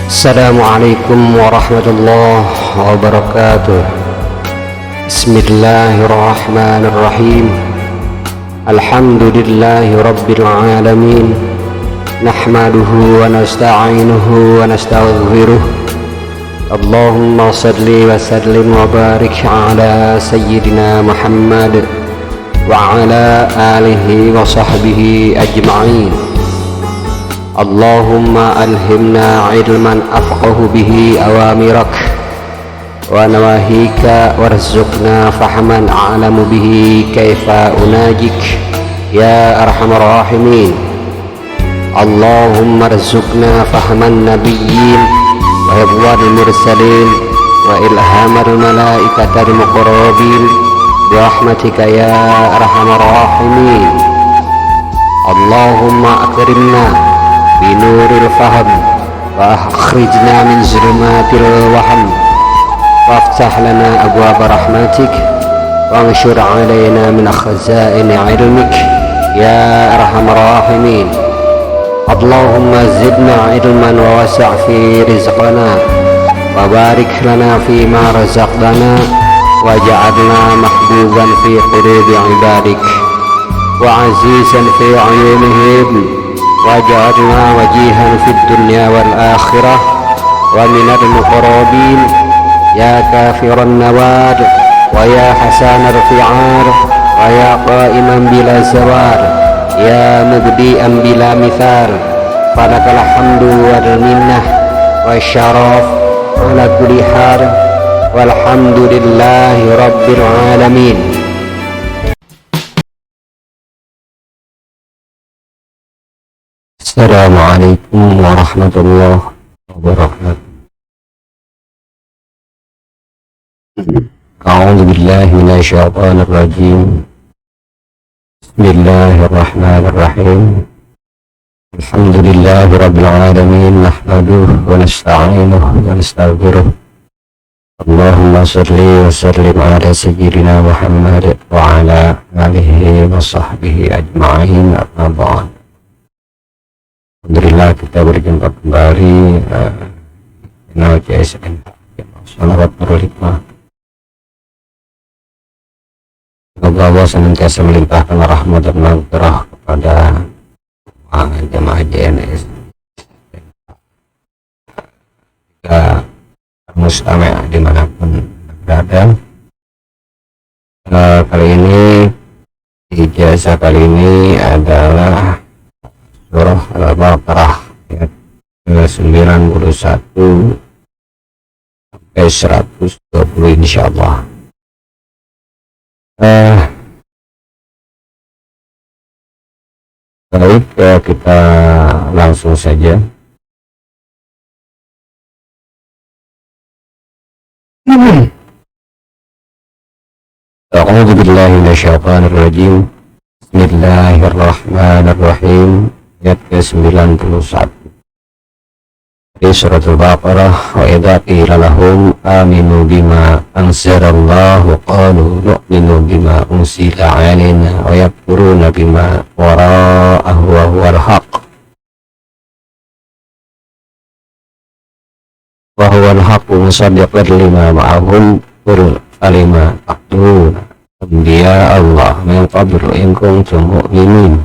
Assalamualaikum warahmatullahi wabarakatuh. Bismillahirrahmanirrahim. Alhamdulillahi rabbil alamin. Nahmaduhu wa nasta'inuhu wa nastaghfiruh. Allahumma salli wa sallim wa barik ala sayyidina Muhammad wa ala alihi wa sahbihi ajma'in. Allahumma alhimna ilman afqahu bihi awamirak wa nawahika warzuqna fahman a'lamu bihi kaifa unajik ya arhamar rahimin. Allahumma arzuqna fahman nabiyyin wa hifdhal mursalin wa ilhamal malaikatil muqarrabin bi rahmatika ya arhamar rahimin. Allahumma akrimna binuril faham wa akhrijna min zulumatil waham waftah lana abwaab rahmatik wa anshur alaina min khazaini ilmik ya arhamar rahimin. Allahumma zidna ilman wa wasi' fi rizqana wa barik lana fi ma razaqtana waj'alna mahbuban fi qulubi ibadik wa azizan fi ayunihim waj'alna wajihan fid dunya wal akhirah wa minal muqarrabin ya kafiran nawad wa ya hasanal fi'ar wa ya qa'iman bila zawar ya mubdi'an bila mithal falakal hamdu wal minnah wa syaraf ala kulli hal walhamdulillahi rabbil alamin. Assalamualaikum warahmatullahi wabarakatuh. A'udzu billahi minasyaitonir rajim. Bismillahirrahmanirrahim. Alhamdulillahi rabbil alamin, nahmaduhu wa nasta'inuhu wa nastaghfiruh. Allahumma shalli wa sallim ala sayyidina Muhammad wa ala alihi wa sahbihi ajma'in, amma ba'd. Alhamdulillah kita berjumpa kembali channel CSN Salawat Nurul Hikmah. Semoga Allah senantiasa melimpahkan rahmat dan maghfirah kepada jemaah JNS jika mustami' dimanapun berada. Kali ini ijazah kali ini adalah surah Al-Baqarah ayat 91 sampai 120 insyaallah. Baik, kita langsung saja. A'udzu billahi minasyaitonir rajim. Bismillahirrahmanirrahim. Ayat ke-91 di surat Al-Baqarah. Wa idza qila lahum aminu bima anzalallahu qalu nu'minu bima unzila 'alaina wa yakfuruna bima wara'ahu wa huwal haqq wa huwal haqqu musaddiqan lima ma'ahum qul alima taqtuluna anbiya Allah min qablu in kuntum mu'minin.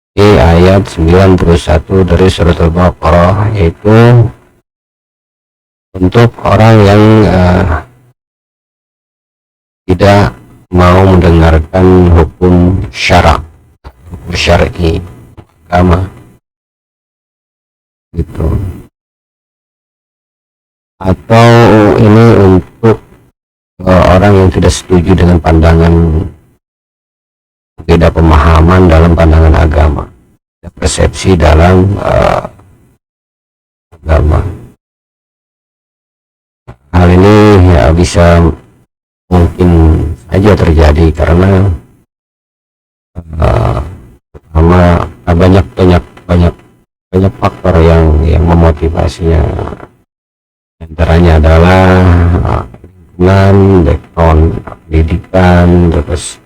Di ayat 91 dari surat Al-Baqarah, yaitu untuk orang yang tidak mau mendengarkan hukum syar'i agama gitu, atau ini untuk orang yang tidak setuju dengan pandangan, tidak pemahaman dalam pandangan agama, tidak persepsi dalam agama. Hal ini ya bisa mungkin saja terjadi karena pertama banyak faktor yang memotivasinya. Antaranya adalah lingkungan, background pendidikan, terus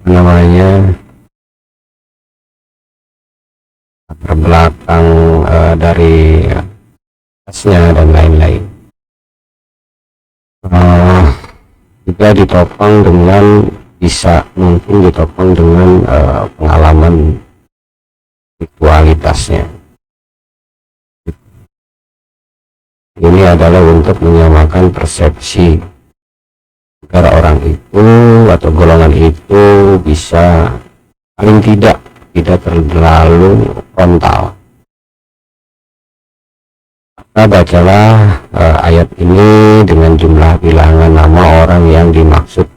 namanya belakang, dari atasnya dan lain-lain. Juga ditopang dengan mungkin ditopang dengan pengalaman spiritualitasnya. Ini adalah untuk menyamakan persepsi agar orang itu atau golongan itu bisa paling tidak terlalu frontal. Maka bacalah ayat ini dengan jumlah bilangan nama orang yang dimaksud.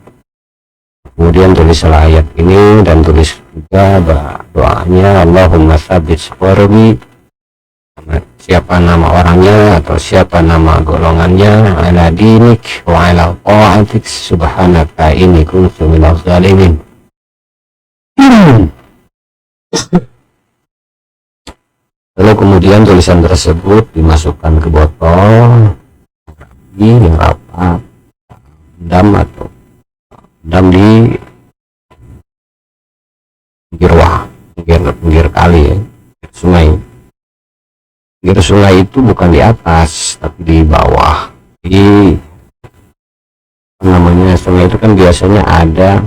Kemudian tulislah ayat ini dan tulis juga doanya, Allahumma tsabbit qalbi, siapa nama orangnya atau siapa nama golongannya, ala dinik wa ala ta'atik subhanaka inni kuntu minaz zalimin. Lalu kemudian tulisan tersebut dimasukkan ke botol yang rapat, dam di pinggir kali ya, sungai. Pinggir sungai itu bukan di atas tapi di bawah. Di namanya sungai itu kan biasanya ada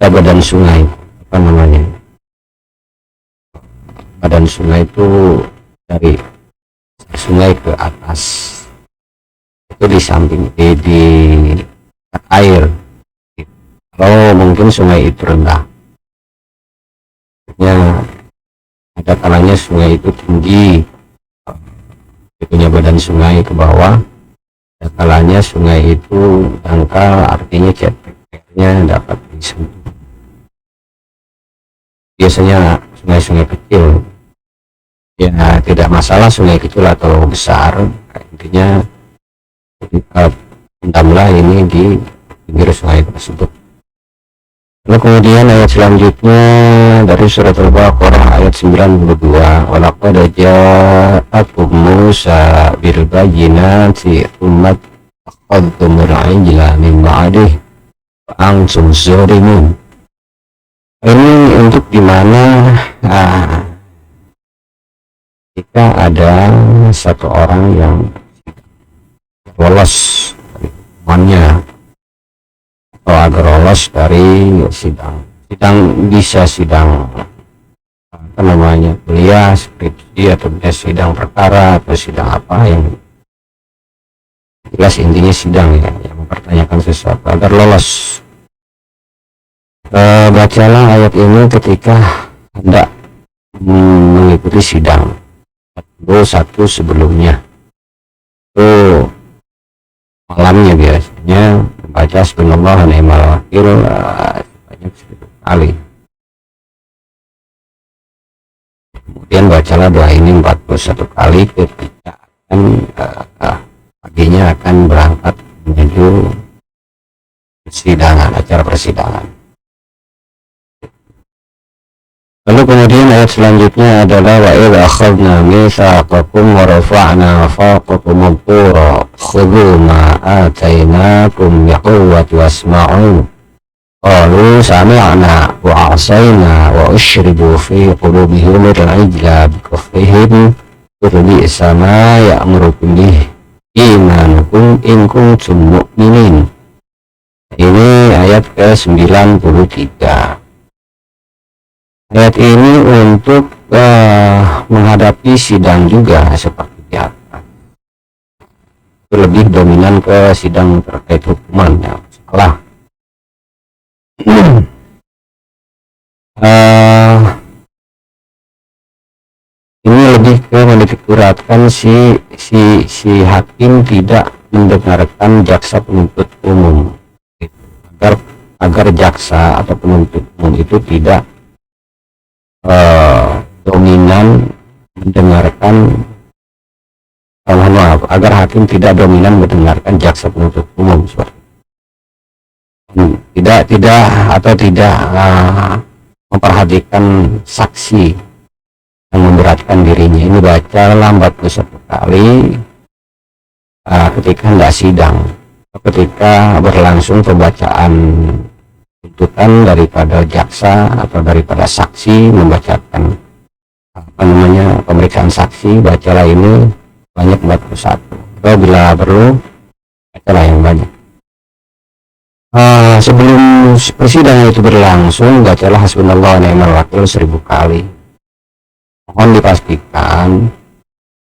badan sungai, apa namanya, badan sungai itu dari sungai ke atas itu di samping di air. Kalau mungkin sungai itu rendah, ya ada kalanya sungai itu tinggi, punya badan sungai ke bawah. Ada kalanya sungai itu dangkal, artinya ceteknya dapat disentuh. Biasanya sungai-sungai kecil ya tidak masalah, sungai kecil atau besar, intinya pendamlah ini di pinggir sungai tersebut. Lalu kemudian ayat selanjutnya dari surat Al-Baqarah ayat 92, walaqad ja'akum Musa bil bayyinati tsumma akhadtumul ijla min ba'dihi wa antum zalimun. Ini untuk dimana jika ada satu orang yang lolos dari hukumannya atau agar lolos dari sidang bisa sidang apa namanya, kuliah, skripsi, atau bisa sidang perkara atau sidang apa yang jelas intinya sidang ya, yang mempertanyakan sesuatu agar lolos. Bacalah ayat ini ketika hendak mengikuti sidang atau satu sebelumnya, itu malamnya biasanya membaca subhanallah wa ni'mal wakil sebanyak 1000 kali. Kemudian bacalah doa ini 41 kali ketika akan paginya akan berangkat menuju acara persidangan. Lalu kemudian ayat selanjutnya adalah wa idz akhadna mitsaqakum wa rafa'na fawqakum at-tura khudhu ma atainakum biquwwati wasma'u qalu sami'na wa 'asayna wa ushribu fi qulubihim al-'ijla bikufrihim bi'sa ma ya'murukum bihi imanukum in kuntum mu'minin. Ini ayat ke-93. Ayat ini untuk menghadapi sidang juga seperti biasa. Itu lebih dominan ke sidang terkait hukuman ya, salah. Ini lebih ke menitikuratan si hakim tidak mendengarkan jaksa penuntut umum, agar jaksa atau penuntut umum itu tidak dominan mendengarkan, agar hakim tidak dominan mendengarkan jaksa penuntut umum, tidak memperhatikan saksi yang memberatkan dirinya. Ini bacalah 41 kali ketika hendak sidang, ketika berlangsung pembacaan tuntutan daripada jaksa atau daripada saksi membacakan pemeriksaan saksi, bacalah ini banyak 41, atau bila perlu bacalah yang banyak. Sebelum persidangan itu berlangsung, bacalah hasbunallah wa ni'mal wakil 1000 kali. Mohon dipastikan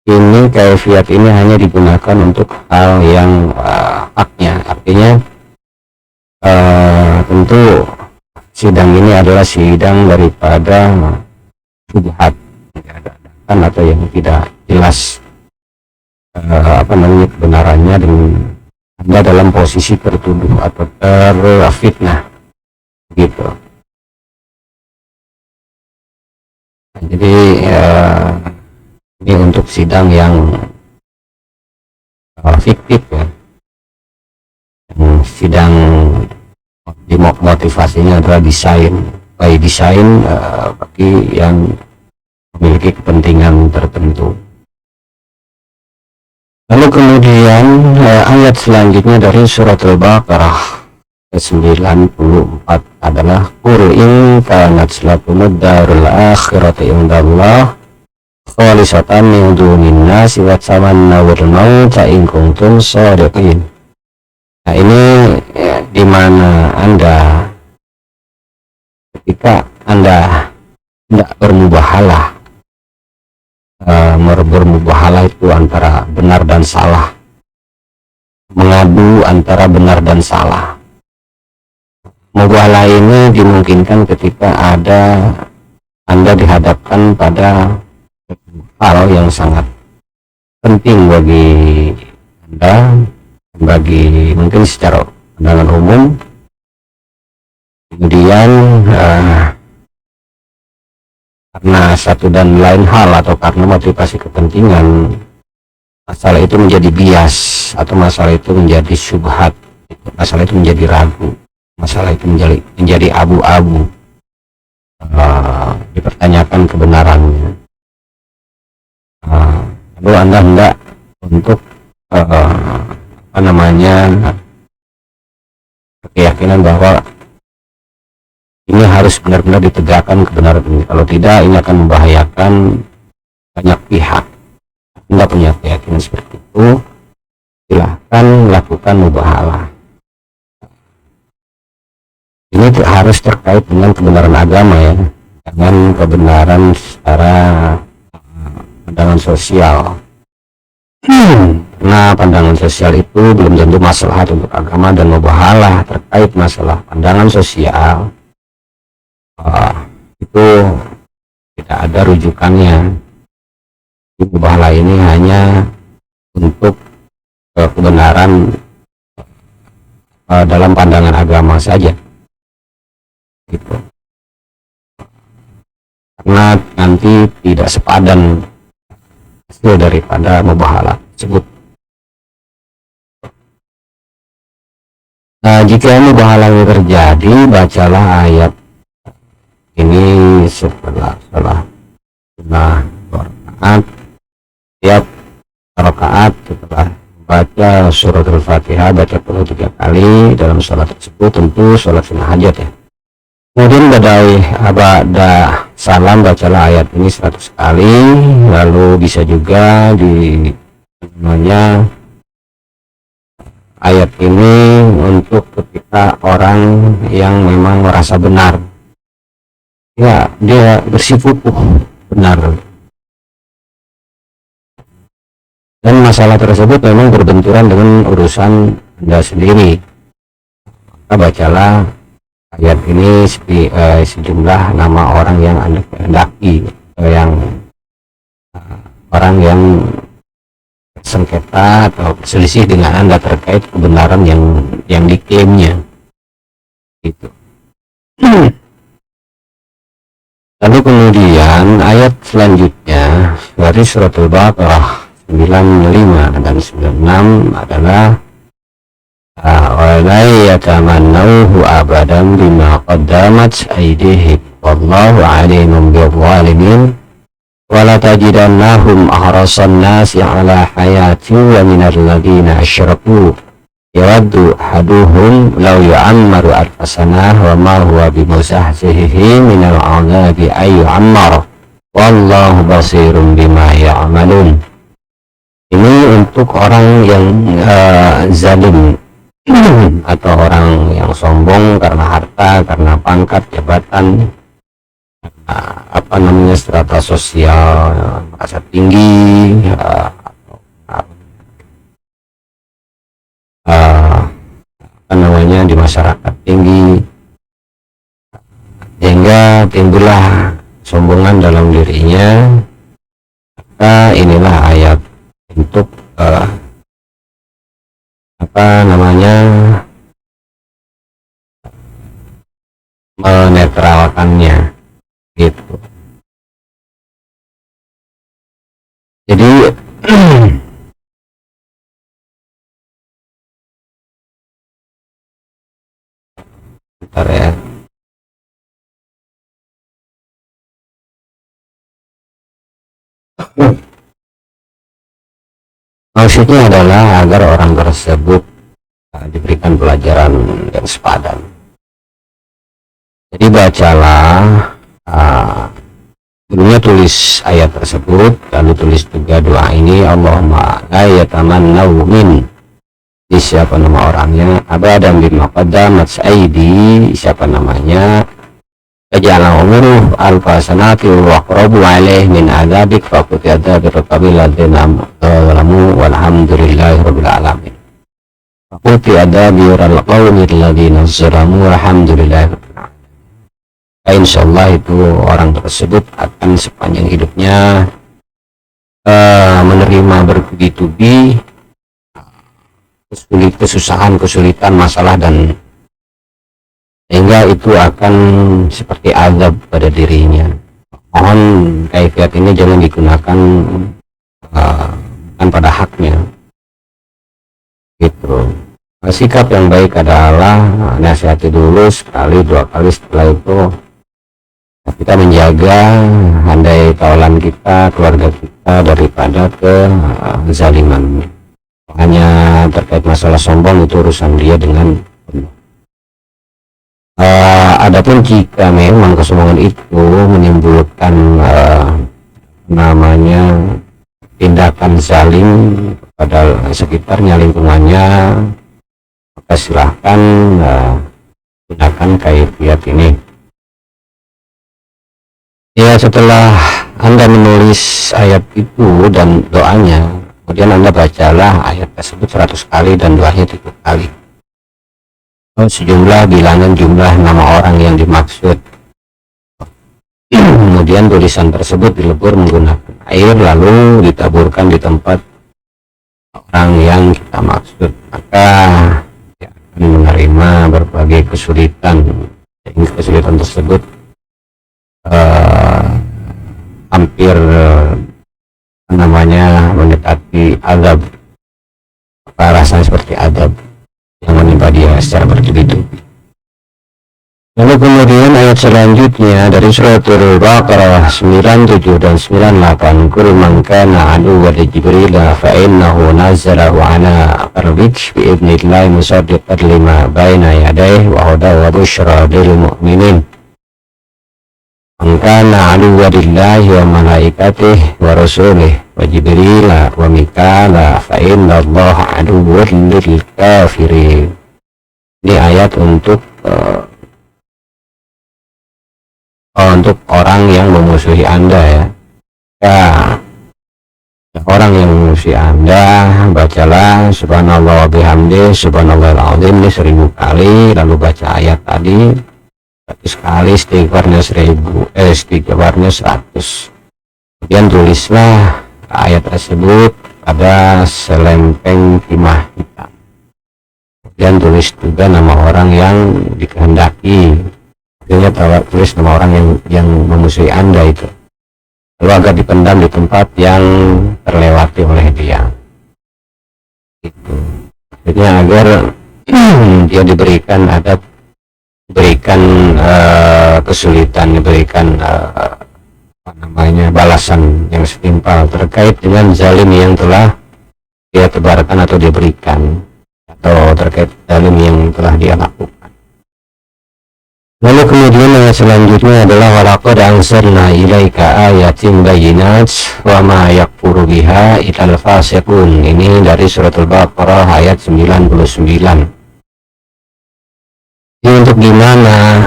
ini kaifiat ini hanya digunakan untuk hal yang haknya, artinya tentu sidang ini adalah sidang daripada syubhat atau yang tidak jelas kebenarannya, dan Anda dalam posisi tertuduh atau terfitnah gitu. Jadi ini untuk sidang yang fiktif ya. Sidang motivasinya adalah by design bagi yang memiliki kepentingan tertentu. Lalu kemudian ayat selanjutnya dari surat Al-Baqarah 94 adalah qul in kanat lakumud darul akhirati indallah khalisatan min dunin nasi wa tamannawul mauta in kuntum shadiqin. Nah, ini di mana Anda ketika Anda tidak bermubahalah, bermubahalah itu antara benar dan salah, mengadu antara benar dan salah. Mubahalah ini dimungkinkan ketika Anda dihadapkan pada hal yang sangat penting bagi Anda, bagi mungkin secara pandangan umum, kemudian karena satu dan lain hal atau karena motivasi kepentingan, masalah itu menjadi bias atau masalah itu menjadi syubhat, masalah itu menjadi ragu, masalah itu menjadi abu-abu, dipertanyakan kebenarannya. Lalu Anda hendak untuk keyakinan bahwa ini harus benar-benar ditegakkan kebenaran ini. Kalau tidak, ini akan membahayakan banyak pihak. Anda punya keyakinan seperti itu, silahkan lakukan mubahalah. Ini harus terkait dengan kebenaran agama ya, dengan kebenaran secara pandangan sosial. Nah, pandangan sosial itu belum tentu maslahat untuk agama, dan mubahalah terkait masalah pandangan sosial itu tidak ada rujukannya. Mubahalah ini hanya untuk kebenaran dalam pandangan agama saja gitu, karena nanti tidak sepadan hasil daripada mubahalah tersebut. Nah, jika mubahalah ini terjadi, bacalah ayat ini setelah rakaat, tiap rakaat setelah baca surat Al-Fatihah, baca penuh 3 kali dalam sholat tersebut, tentu sholat sunnah hajat ya. Kemudian ba'da salam bacalah ayat ini 100 kali, lalu bisa juga ayat ini untuk ketika orang yang memang merasa benar, ya dia bersikukuh benar, dan masalah tersebut memang berbenturan dengan urusan Anda sendiri, maka bacalah ayat ini sejumlah nama orang yang Anda kehendaki, orang yang sengketa atau selisih dengan Anda terkait kebenaran yang diklaimnya gitu. Lalu kemudian ayat selanjutnya dari surat Al-Baqarah 95 dan 96 adalah wala yatamannawhu abadan bima qaddamat aydihim wallahu alimun bizzalimin wala tajidannahum ahrasan nasi ala hayati wa minal ladina asyraku yawaddu ahaduhum law yu'ammaru alfasanah wa ma huwa bimuzahzihi minal 'adzabi ay yu'ammar wallahu basirun bima ya'malun. Ini untuk orang yang zalim atau orang yang sombong karena harta, karena pangkat, jabatan, apa namanya, strata sosial merasa tinggi, apa namanya, di masyarakat tinggi, sehingga timbullah sombongan dalam dirinya. Maka inilah ayat untuk apa namanya, menetralkannya gitu. Jadi bentar ya. Maksudnya adalah agar orang tersebut diberikan pelajaran yang sepadan. Jadi bacalah, dulunya tulis ayat tersebut, lalu tulis juga doa ini, Allahumma la yatamannaw min, di siapa nama orangnya, abadan bima qaddamat aidi, siapa namanya, Ja'ala umuruh alfa sanati wa aqrabu alaih min adzabik faquti adzabir qabil ladzina zalamu walhamdulillahi rabbil alamin. Faquti adzabir alqawmi ladzina zalamu walhamdulillahi rabbil alamin. Insyaallah itu orang tersebut akan sepanjang hidupnya menerima bertubi-tubi kesusahan, kesulitan, masalah, dan sehingga itu akan seperti azab pada dirinya. Mohon kaifiat ini jangan digunakan kan pada haknya gitu. Sikap yang baik adalah nasihati dulu sekali, dua kali, setelah itu kita menjaga handai taulan kita, keluarga kita daripada kezaliman. Hanya terkait masalah sombong itu urusan dia dengan adapun jika memang kesombongan itu menimbulkan namanya tindakan zalim pada sekitarnya, lingkungannya, maka silahkan gunakan kaifiat ini. Ya, setelah Anda menulis ayat itu dan doanya, kemudian Anda bacalah ayat tersebut 100 kali dan doanya 3 kali. Sejumlah bilangan jumlah nama orang yang dimaksud. Kemudian tulisan tersebut dilebur menggunakan air lalu ditaburkan di tempat orang yang kita maksud, maka dia akan menerima berbagai kesulitan, sehingga kesulitan tersebut hampir namanya mendekati azab, rasanya seperti azab yang menimpa dia secara bertubi-tubi. Lalu kemudian ayat selanjutnya dari surat Al-Baqarah 97 dan 98, Qul man kana aduwwan li Jibril fa innahu nazzalahu ala qalbik bi idnillahi musaddiqan lima baina yadayhi wa hudan wa busyra lil mu'minin. Man kana aduwwan lillahi wa malaikatihi wa rasulihi wa Jibril wa Mikala fa innallaha aduwwun lil kafirin. Ini ayat untuk orang yang memusuhi Anda ya. Orang yang memusuhi Anda, bacalah subhanallah wa bihamdi subhanallahil azim ini 1000 kali, lalu baca ayat tadi 100 kali, istighfarnya 1000, istighfarnya 100. Kemudian tulislah ayat tersebut pada selempeng timah hitam. Kemudian tulis juga nama orang yang dikehendaki. Artinya tulis nama orang yang memusuhi Anda itu. Lalu agar dipendam di tempat yang terlewati oleh dia. Itu. Artinya agar dia diberikan adab, diberikan kesulitan, diberikan balasan yang setimpal terkait dengan zalim yang telah dia tebarkan atau dia berikan. atau terkait zalim yang telah dia lakukan. Lalu kemudian ayat selanjutnya adalah walaqad anzalna ilaika ayatin bayyinat wa ma yakfuru biha illal fasiqun. Ini dari surat Al-Baqarah ayat 99. Ini untuk gimana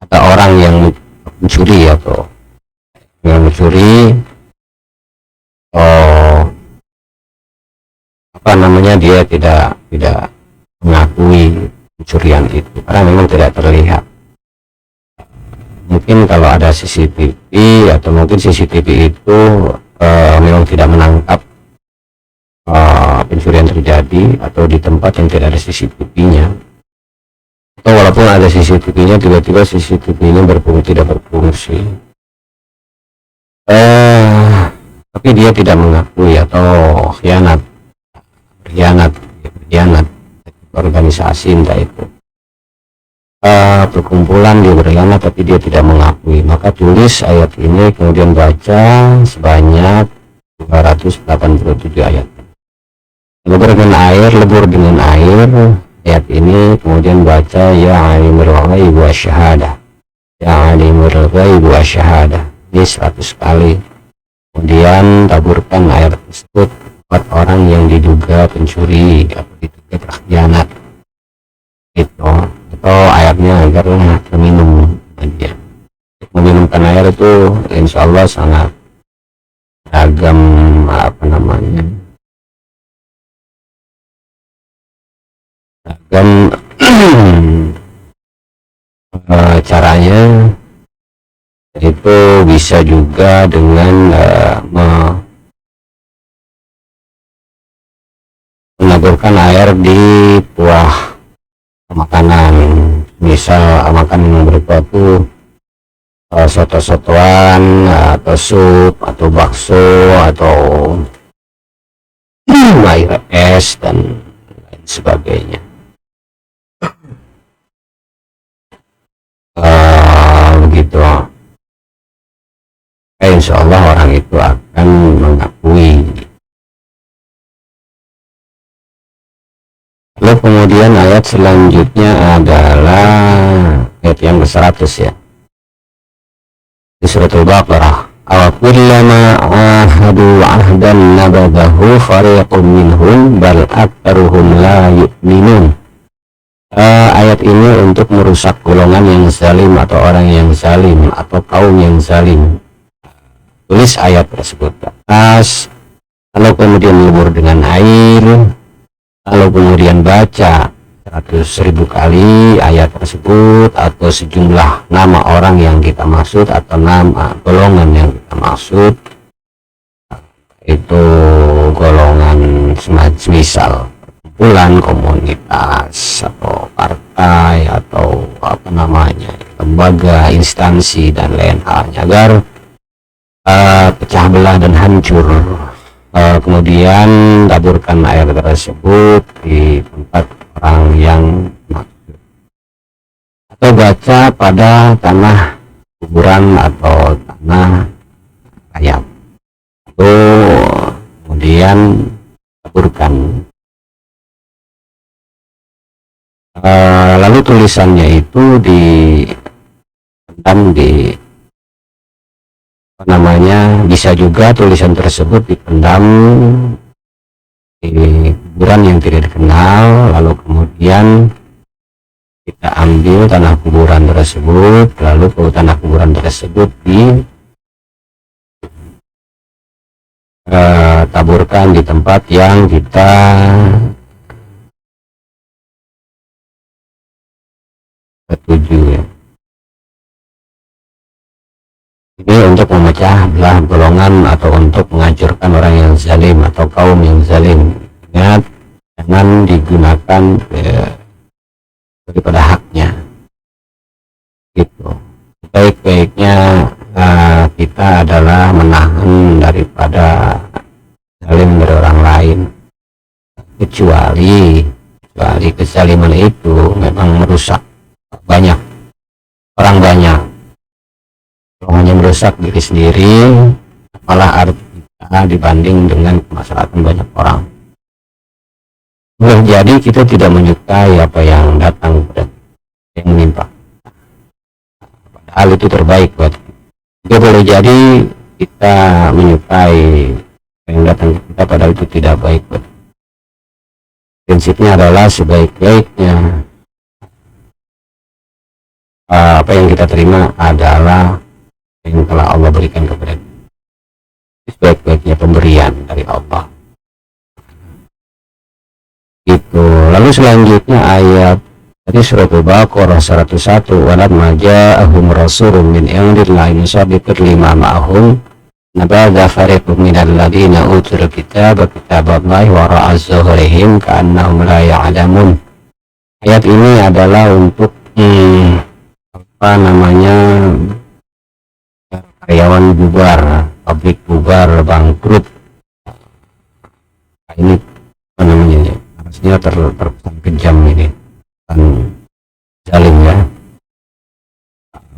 ada orang yang mencuri atau yang mencuri dia tidak mengakui pencurian itu karena memang tidak terlihat. Mungkin kalau ada CCTV atau mungkin CCTV itu memang tidak menangkap pencurian terjadi atau di tempat yang tidak ada CCTV-nya, atau walaupun ada CCTV-nya tiba-tiba CCTV-nya tidak berfungsi, tapi dia tidak mengakui atau khianat organisasi entah itu perkumpulan dia berkhianat tapi dia tidak mengakui, maka tulis ayat ini kemudian baca sebanyak 287 ayat. Lebur dengan air ayat ini kemudian baca ya alimul ghaib wa syahadah, ya alimul ghaib wa syahadah, ini 100 kali. Kemudian taburkan air tersebut buat orang yang diduga pencuri atau diduga berkhianat itu, atau airnya agar minum dia. Meminumkan air itu insya Allah sangat beragam caranya, itu bisa juga dengan menaburkan air di buah makanan, misal makanan yang berupa soto-sotoan atau sup atau bakso atau air es dan lain sebagainya. Begitu. Insya Allah orang itu akan mengakui. Lalu kemudian ayat selanjutnya adalah ayat yang ke-100 ya, di surat Al-Baqarah. Aw kullama ahadu ahdan nabadahu fariqun minhum bal aktsaruhum la yu'minun. Ayat ini untuk merusak golongan yang zalim atau orang yang zalim atau kaum yang zalim. Tulis ayat tersebut ke atas, lalu kemudian lebur dengan air, lalu kemudian baca 100.000 kali ayat tersebut atau sejumlah nama orang yang kita maksud atau nama golongan yang kita maksud, itu golongan semisal perkumpulan, komunitas atau partai atau lembaga, instansi dan lain halnya, agar pecah belah dan hancur. Kemudian taburkan air tersebut di tempat orang yang maksud, atau baca pada tanah kuburan atau tanah rayap, kemudian taburkan. Lalu tulisannya itu dipendam bisa juga tulisan tersebut dipendam di kuburan yang tidak dikenal, lalu kemudian kita ambil tanah kuburan tersebut, lalu ke tanah kuburan tersebut taburkan di tempat yang kita tuju ya. Ini untuk memecah belah golongan atau untuk menghancurkan orang yang zalim atau kaum yang zalim. Ingat, jangan digunakan daripada haknya. Gitu. Baik-baiknya kita adalah menahan daripada zalim dari orang lain, kecuali kezaliman itu memang merusak orang banyak. Kalau hanya merusak diri sendiri, malah arti kita dibanding dengan kemaslahatan banyak orang. Boleh jadi kita tidak menyukai apa yang datang dan yang menimpa, padahal itu terbaik buat kita. Juga boleh jadi kita menyukai apa yang datang ke kita, padahal itu tidak baik buat kita. Prinsipnya adalah sebaik-baiknya apa yang kita terima adalah yang telah Allah berikan kepada kita. Sebaik-baiknya pemberian dari Allah. Itu. Lalu selanjutnya ayat dari surat Al-Baqarah 101, walamma ja'ahum rasulun min indillahi musaddiqun lima ma'ahum nabadha fariqun minal ladzina utul kitaba kitaballahi wara'a zuhurihim ka'annahum la ya'lamun. Ayat ini adalah untuk karyawan bubar, pabrik bubar, bangkrut. Ini apa namanya ya? Harusnya terkesan kejam ini, kan zalim ya,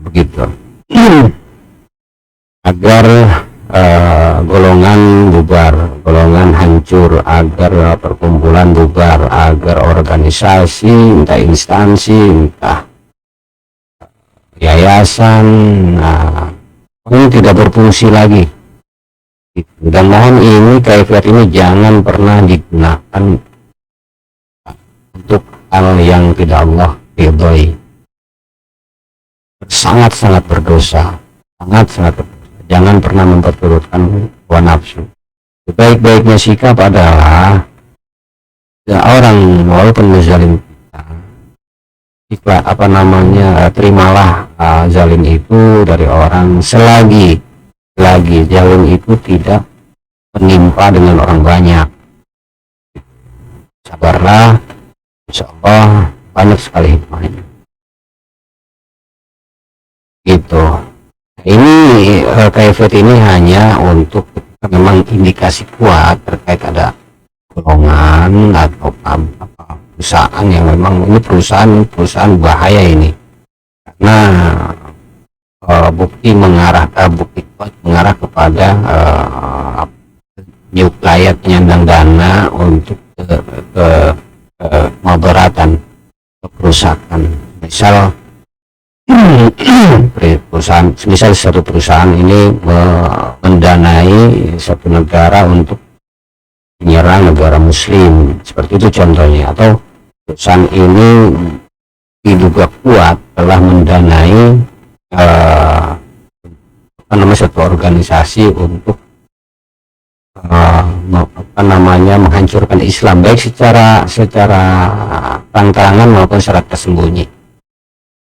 begitu. Agar golongan bubar, golongan hancur, agar perkumpulan bubar, agar organisasi, entah instansi, entah yayasan, ini tidak berfungsi lagi. Dan mohon ini kaifiat ini jangan pernah digunakan untuk hal yang tidak Allah ridhoi. Sangat-sangat berdosa, sangat-sangat berdosa. Jangan pernah memperturutkan hawa nafsu. Sebaik-baiknya sikap adalah orang walaupun menzalim kita, terimalah zalim itu dari orang selagi zalim itu tidak menimpa dengan orang banyak. Sabarlah, insya Allah banyak sekali hikmahnya. Gitu. Ini kaifiat ini hanya untuk memang indikasi kuat terkait ada golongan atau perusahaan yang memang ini perusahaan bahaya ini, karena bukti kuat mengarah kepada nyuplai penyandang dana untuk kemudaratan, kerusakan. Misal satu perusahaan ini mendanai satu negara untuk menyerang negara muslim, seperti itu contohnya. Atau perusahaan ini diduga kuat telah mendanai satu organisasi untuk menghancurkan Islam, baik secara terang-terangan maupun secara tersembunyi.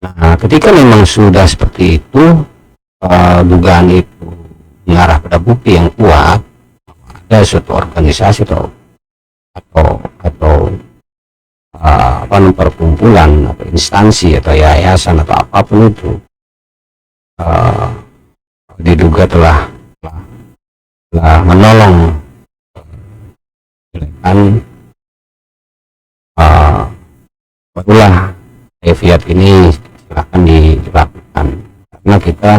Nah, ketika memang sudah seperti itu, dugaan itu mengarah pada bukti yang kuat, ada suatu organisasi atau perkumpulan atau instansi atau yayasan atau apapun itu diduga telah menolong barulah kaifiat ini silahkan dilakukan, karena kita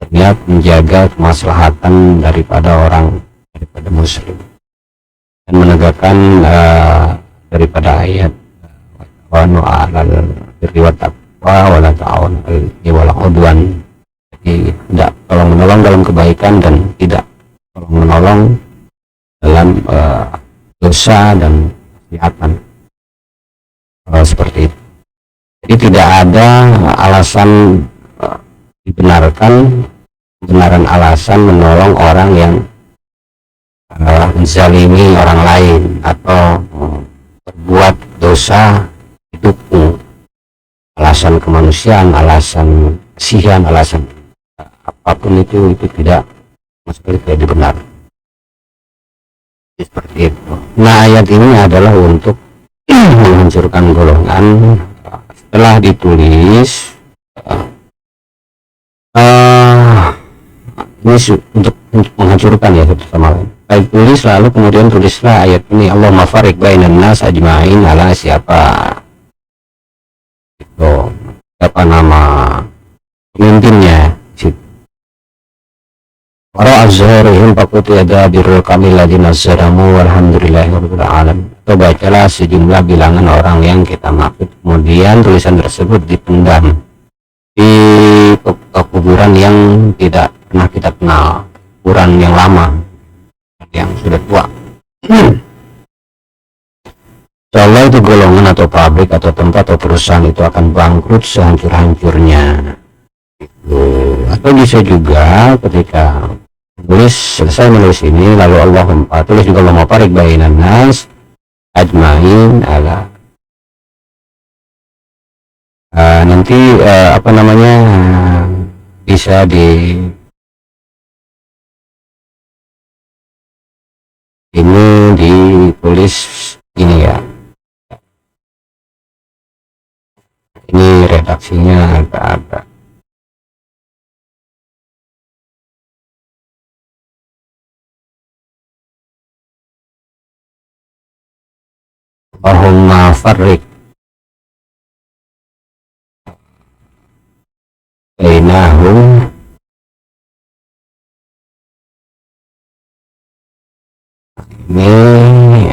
terlihat menjaga kemaslahatan daripada muslim dan menegakkan daripada ayat wa'anu alal birri wat taqwa wa la ta'awun 'alal udwan. Jadi tidak tolong menolong dalam kebaikan dan tidak tolong menolong dalam dosa dan kejahatan, seperti itu. Jadi tidak ada alasan kebenaran alasan menolong orang yang menzalimi orang lain atau berbuat dosa, didukung alasan kemanusiaan, alasan kasihan, alasan apapun itu tidak mesti tidak dibenar. Seperti itu. Nah, ayat ini adalah untuk menghancurkan golongan. Setelah ditulis ini untuk menghancurkan ya satu sama lain. Baik, tulis lalu kemudian tulislah ayat ini, Allahumma fariq bainan nas ajma'in ala siapa nama pemimpinnya. Wara azharihim faqutiya dabirul qawmil ladzina zalamu walhamdulillahi rabbil alamin. Atau bacalah sejumlah bilangan orang yang kita maksud, kemudian tulisan tersebut dipendam di kuburan yang tidak pernah kita kenal, kuburan yang lama, yang sudah tua. Insyaallah itu golongan atau pabrik atau tempat atau perusahaan itu akan bangkrut sehancur-hancurnya. Atau bisa juga ketika selesai menulis ini, lalu Allahumma tulis juga Allahumma farik bainan nas ajmain ala nanti apa namanya bisa ini ditulis ini ya, ini redaksinya agak-agak Allahumma farrik bainahum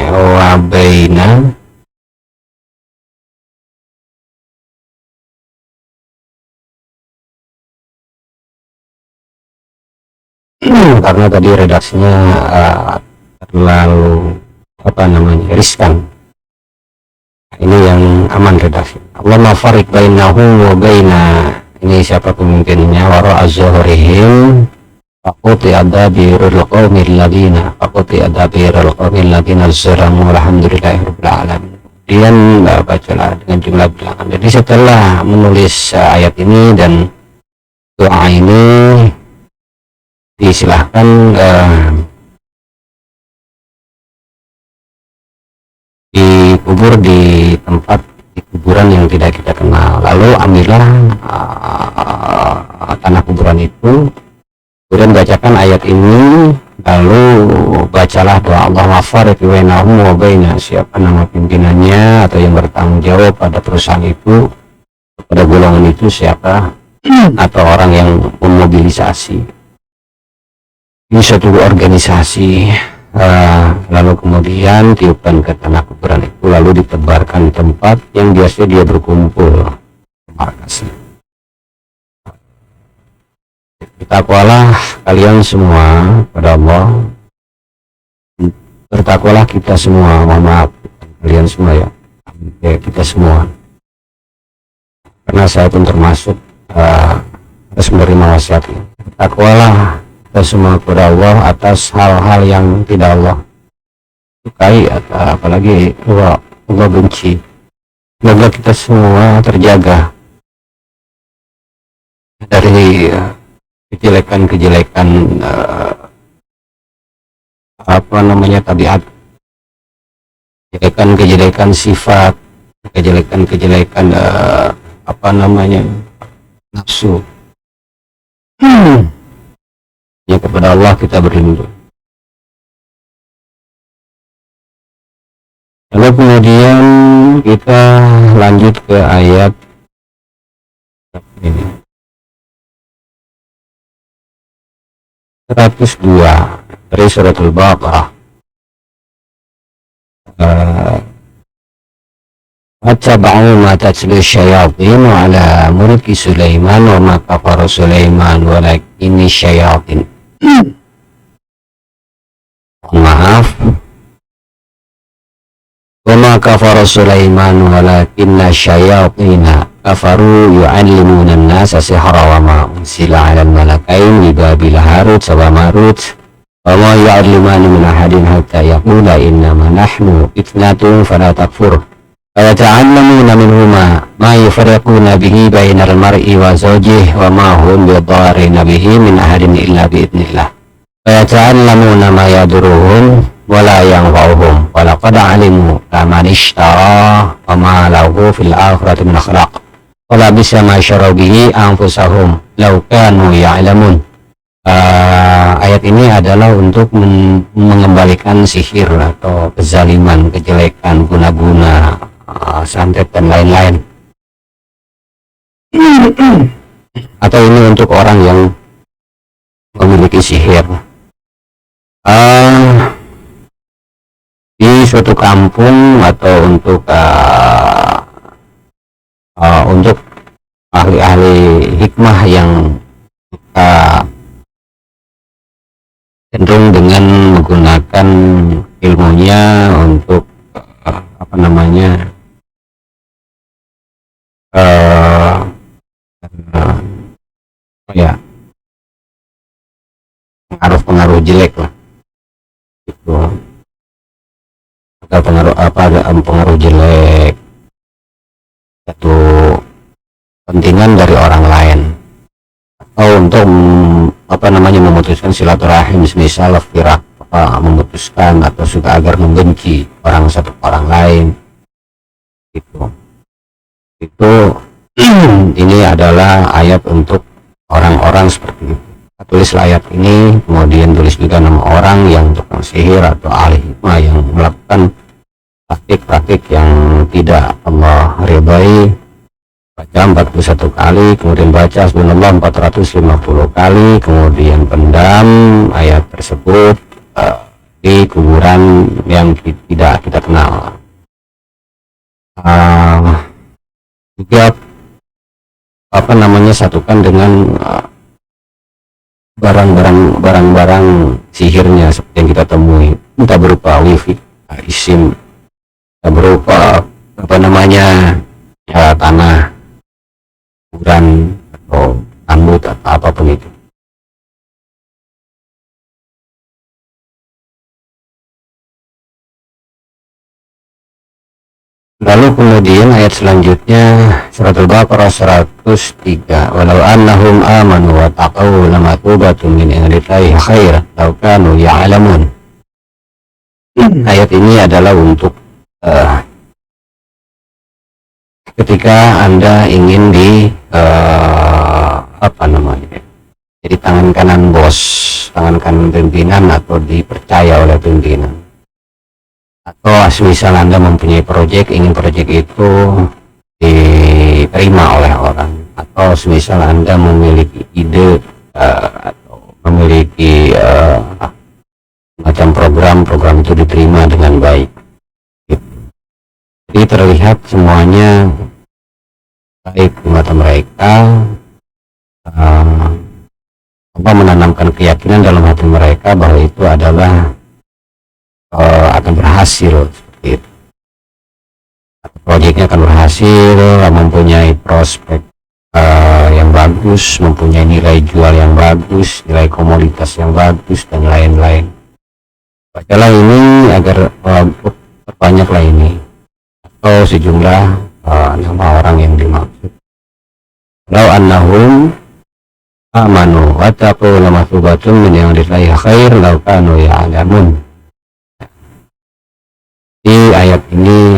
wa baina karena tadi redaksinya terlalu apa namanya riskan. Ini yang aman redaksi. Allahumma farik bainahum wa baina, ini siapa pemimpinnya, wara az-zuhrihim faquti adabirul qawmil ladina zalamu alhamdulillahi rabbil alamin. Kemudian bacalah dengan jumlah bilangan. Jadi setelah menulis ayat ini dan doa ini, disilahkan dikubur di tempat di kuburan yang tidak kita kenal. Lalu ambillah tanah kuburan itu, kemudian bacakan ayat ini, lalu bacalah doa Allahumma farik bainahum wa baina, siapa nama pimpinannya atau yang bertanggung jawab pada perusahaan itu, pada golongan itu siapa, atau orang yang memobilisasi ini suatu organisasi. Lalu kemudian tiupkan ke tanah kuburan itu, lalu ditebarkan di tempat yang biasa dia berkumpul. Bertakwalah kalian semua pada Allah, bertakwalah kita semua, mohon maaf kalian semua ya, kita semua, karena saya pun termasuk harus menerima wasiat ini. Bertakwalah kita semua kepada Allah atas hal-hal yang tidak Allah sukai, apalagi Allah benci. Semoga kita semua terjaga dari kejelekan-kejelekan apa namanya tabiat, kejelekan sifat, kejelekan apa namanya nafsu. Ya, kepada Allah kita berlindung. Lalu kemudian kita lanjut ke ayat ini 102 dari surat Al-Baqarah. Wattaba'u ma tatlu syayatin ala mulki Sulaiman wa ma kafara Sulaiman walakinni syayatin. Maaf, wa ma kafara Sulaiman walakinna syayatina kafaru yu'allimuna an-nasa sihra wa ma unsila 'ala al-malakaini bi Babil Harut wa Marut wa ma yu'allimani min ahadin hatta yaqula innama nahnu fitnatun fala takfur. فَيَتَعَلَّمُونَ مِنْهُمَا مَا يُفَرِّقُونَ بِهِ بَيْنَ الْمَرْءِ وَزَوْجِهِ وَمَا هُمْ بِضَارِّينَ بِهِ مِنْ أَحَدٍ إِلَّا بِإِذْنِ اللَّهِ فَيَتَعَلَّمُونَ مَا يَضُرُّهُمْ وَلَا يَنفَعُهُمْ وَلَقَدْ عَلِمُوا لَمَنِ اشْتَرَاهُ وَمَا لَهُ فِي الْآخِرَةِ مِنْ خَلَاقٍ وَلَبِئْسَ مَا شَرَوْا بِهِ أَنفُسَهُمْ لَوْ كَانُوا يَعْلَمُونَ. Ayat ini adalah untuk mengembalikan sihir atau kezaliman, kejelekan, guna-guna, santet dan lain-lain. Atau ini untuk orang yang memiliki sihir uh, di suatu kampung atau untuk ahli-ahli hikmah yang cenderung dengan menggunakan ilmunya untuk apa namanya ya pengaruh-pengaruh jelek lah gitu, atau pengaruh jelek satu kepentingan dari orang lain, atau untuk memutuskan silaturahim, misal firak, memutuskan atau suka agar membenci orang satu orang lain gitu. Itu ini adalah ayat untuk orang-orang seperti itu. Tulislah ayat ini, kemudian tulis juga nama orang yang tukang sihir atau ahli hikmah yang melakukan praktik-praktik yang tidak Allah ridhai. Baca 41 kali, kemudian baca subhanallah 450 kali, kemudian pendam ayat tersebut di kuburan yang tidak kita kenal. Juga satukan dengan barang-barang sihirnya seperti yang kita temui, entah berupa wifi, isim, entah berupa tanah, kuburan atau rambut atau apapun itu. Lalu kemudian ayat selanjutnya surat Al-Baqarah 103, walau annahum amanu wa taqaw lamatubatun min indillahi khair law kanu ya'lamun. Ayat ini adalah untuk ketika Anda ingin jadi tangan kanan bos, tangan kanan pimpinan, atau dipercaya oleh pimpinan, atau misal Anda mempunyai proyek, ingin proyek itu diterima oleh orang, atau misal Anda memiliki ide atau memiliki macam program itu diterima dengan baik. Jadi terlihat semuanya baik di mata mereka, menanamkan keyakinan dalam hati mereka bahwa itu adalah akan berhasil seperti itu. Proyeknya akan berhasil, mempunyai prospek yang bagus, mempunyai nilai jual yang bagus, nilai komoditas yang bagus, dan lain-lain. Bacalah ini agar perbanyaklah ini, atau sejumlah nama orang yang dimaksud. Lau annahum amanu wa taqaw lamathubatun min indillahi khair law kanu ya'lamun. Di ayat ini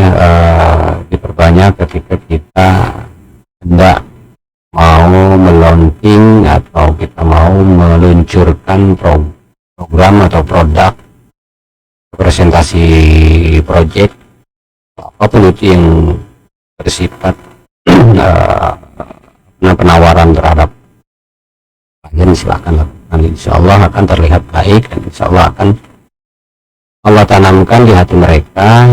diperbanyak ketika kita hendak mau melanting atau kita mau meluncurkan program atau produk, presentasi proyek, apapun itu yang bersifat penawaran terhadap klien, silakan lakukan. Insya Allah akan terlihat baik, dan insya Allah akan Allah tanamkan di hati mereka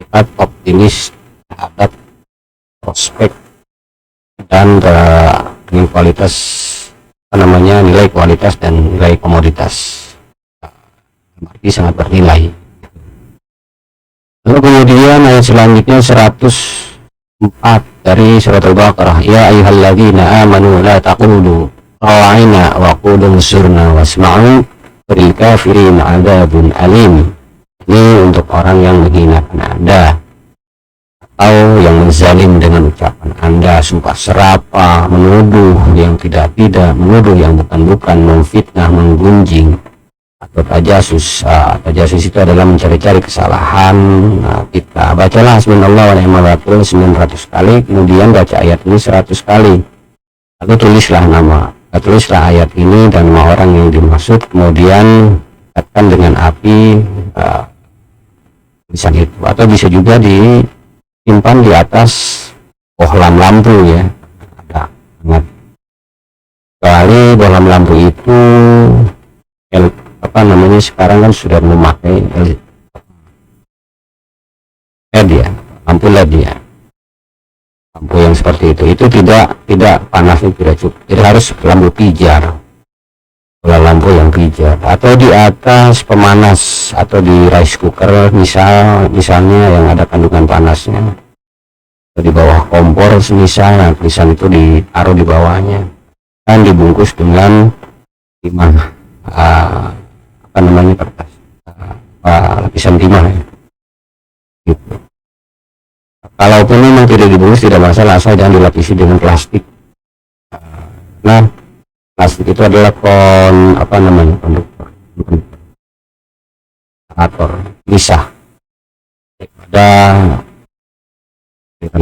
sifat optimis terhadap prospek dan dengan kualitas nilai kualitas dan nilai komoditas, berarti sangat bernilai. Lalu kemudian ayat selanjutnya 104 dari surat Al-Baqarah, ya ayyuhalladzina amanu la taqulu ra'ina wa qulu surna wasma'u lil kafirin adzabun alim. Ini untuk orang yang menghinakan Anda atau yang menzalim dengan ucapan Anda, sumpah serapa, menuduh yang tidak-tidak, menuduh yang bukan-bukan, memfitnah, menggunjing, atau tajasus. Tajasus itu adalah mencari-cari kesalahan kita. Bacalah hasbunallahu wa ni'mal wakil 900 kali, kemudian baca ayat ini 100 kali, lalu tulislah ayat ini dan nama orang yang dimaksud, kemudian dekatkan dengan api tulisan itu, atau bisa juga disimpan di atas bohlam lampu ya, ada Kecuali dalam lampu itu sekarang kan sudah memakai LED ya, lampu LED ya, lampu yang seperti itu tidak panasnya tidak cukup, jadi harus lampu pijar, lampu yang pijar, atau di atas pemanas atau di rice cooker misalnya yang ada kandungan panasnya, atau di bawah kompor misalnya, tulisan itu ditaruh di bawahnya dan dibungkus dengan timah kertas lapisan timah ya. Gitu. Kalaupun memang tidak dibungkus tidak masalah, asal jangan dilapisi dengan plastik. Nah, plastik itu adalah konduktor bisa daripada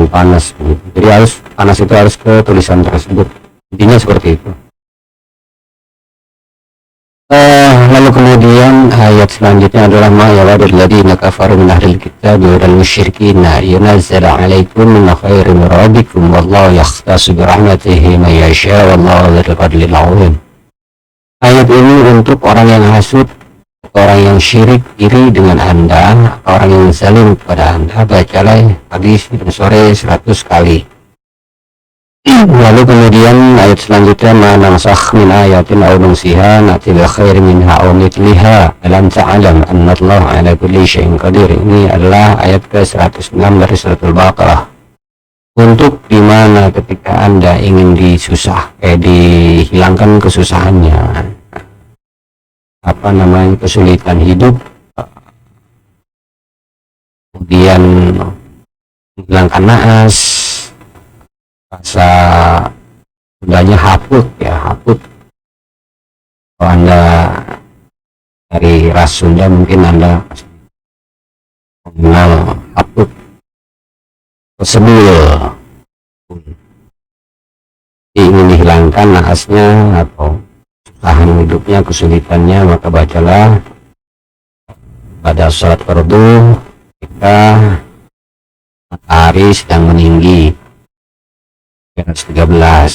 panas gitu. Jadi panas itu harus ke tulisan tersebut, intinya seperti itu. Lalu kemudian ayat selanjutnya adalah ma yawadul ladina kafaru min ahlil kitab wal musyrikin yunazzal alaikum min khairin rabbikum wallahu yakhtassu bi rahmatihi man yasha wallahu dzul fadlil azim. Ayat ini untuk orang yang hasud, orang yang syirik iri dengan Anda, orang yang zalim kepada Anda. Bacalah pagi dan sore 100 kali. Lalu kemudian ayat selanjutnya manansakh min ayatin aw nunsiha na'ti bi khairin minha aw mithliha alam ta'lam anna Allah 'ala kulli syai'in qadir. Ini adalah ayat ke-106 dari surat Al-Baqarah. Untuk dimana ketika Anda ingin dihilangkan kesusahannya, kesulitan hidup, kemudian menghilangkan naas, rasa sudahnya haput. Kalau Anda dari ras Sunda mungkin Anda mengenal haput, sebul, ingin dihilangkan naasnya atau tahan hidupnya, kesulitannya, maka bacalah pada salat fardu kita matahari sedang meninggi 13,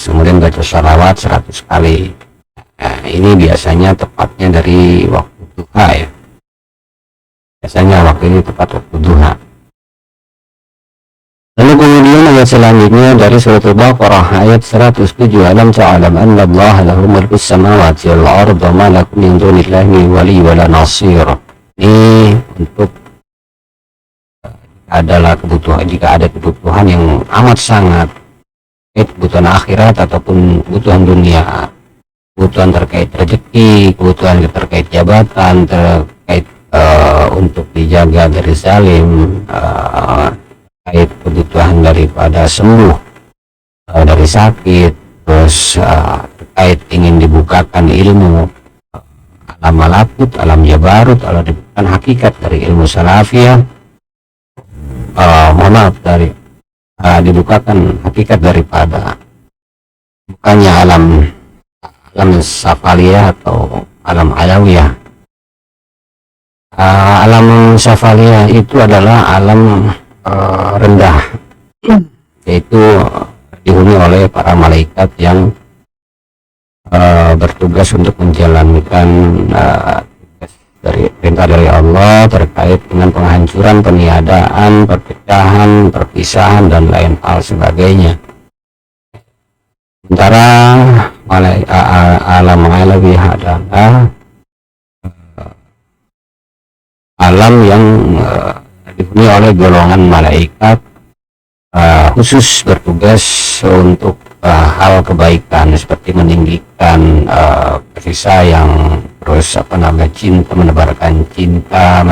kemudian baca sholawat 100 kali. Nah, ini biasanya tepatnya dari waktu duha ya. Biasanya waktu ini tepat waktu duha. Lalu kemudian ayat selanjutnya dari surat Al-Baqarah ayat 107, alam ta'lam anna Allah lahu mulkus samawati wal ardi wa ma lakum min dunillahi min wali wala nasir. Ini untuk jika ada kebutuhan yang amat sangat, kebutuhan akhirat ataupun kebutuhan dunia, kebutuhan terkait rezeki, kebutuhan terkait jabatan, terkait untuk dijaga dari zalim, terkait kebutuhan daripada sembuh dari sakit, terus terkait ingin dibukakan ilmu alam malakut, alam jabarut, alam dibukakan hakikat dari ilmu salafiyah, dibukakan hakikat daripada bukannya alam safaliyah atau alam alawiyah. Alam safaliyah itu adalah alam rendah, yaitu dihuni oleh para malaikat yang bertugas untuk menjalankan dari perintah dari Allah terkait dengan penghancuran, peniadaan, perpecahan, perpisahan dan lain hal sebagainya. Sementara alam alawiyah adalah alam yang dihuni oleh golongan malaikat khusus bertugas untuk hal kebaikan seperti meninggikan kasih sayang, terus cinta,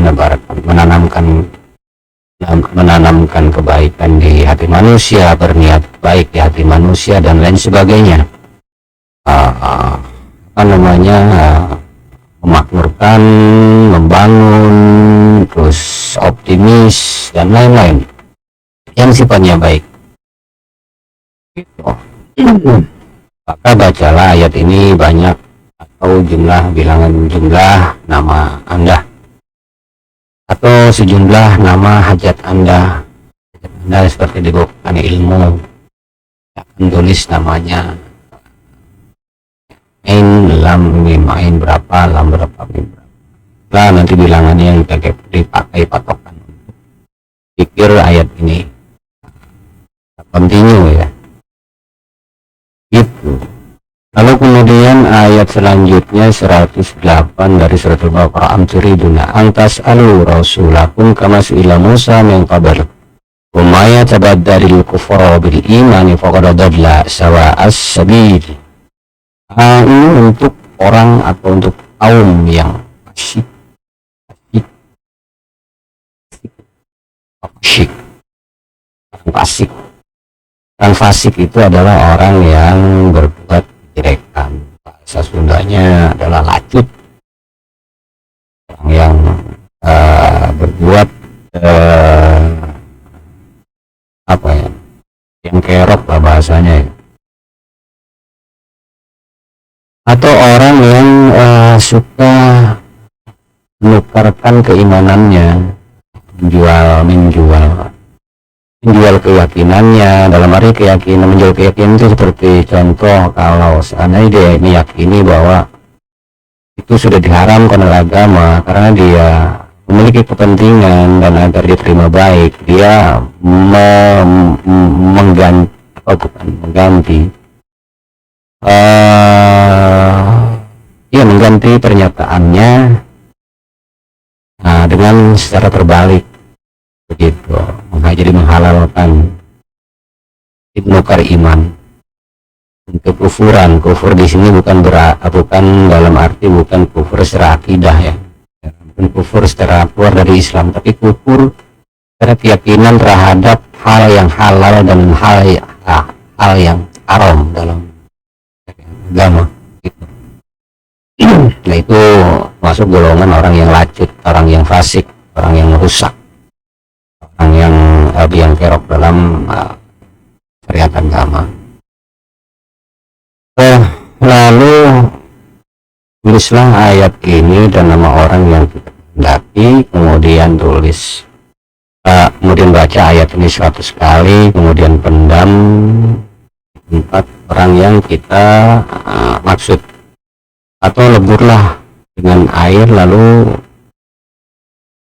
menanamkan kebaikan di hati manusia, berniat baik di hati manusia dan lain sebagainya. Memakmurkan, membangun, terus optimis dan lain-lain yang sifatnya baik. Maka bacalah ayat ini banyak, atau bilangan jumlah nama Anda, atau sejumlah nama hajat Anda seperti dibukakan ilmu, akan tulis namanya ain lam mim ain berapa lam berapa mim berapa. Nah nanti bilangannya yang dipakai patokan untuk pikir ayat ini. Continue ya. Itu. Lalu kemudian ayat selanjutnya 108 dari surat Al-Baqarah, am turiduna an tas'alu rasulakum kama su'ila Musa min qabl wa ma yatabaddalul kufra bil imani faqad dalla sawa'as sabil. Ini untuk orang atau untuk kaum yang fasik. Orang fasik itu adalah orang yang berbuat kejelekan. Bahasa Sundanya adalah lacut. Orang yang berbuat apa ya? Yang kerok lah bahasanya ya. Atau orang yang suka menukarkan keimanannya, menjual keyakinannya. Dalam arti keyakinan, menjual keyakinan itu seperti contoh kalau seandainya dia meyakini bahwa itu sudah diharamkan oleh agama karena dia memiliki kepentingan dan agar diterima baik, dia mengganti pernyataannya dengan secara terbalik begitu, jadi menghalalkan nukar iman untuk kufuran. Kufur di sini bukan dalam arti bukan kufur secara akidah ya, bukan kufur secara keluar dari Islam, tapi kufur secara keyakinan terhadap hal yang halal dan hal yang haram dalam agama gitu. Nah itu masuk golongan orang yang lacut, orang yang fasik, orang yang rusak, orang yang kerok dalam syariat agama. Lalu tulislah ayat ini dan nama orang yang kita hendaki, kemudian tulis, kemudian baca ayat ini 100 kali, kemudian pendam tempat orang yang kita maksud, atau leburlah dengan air lalu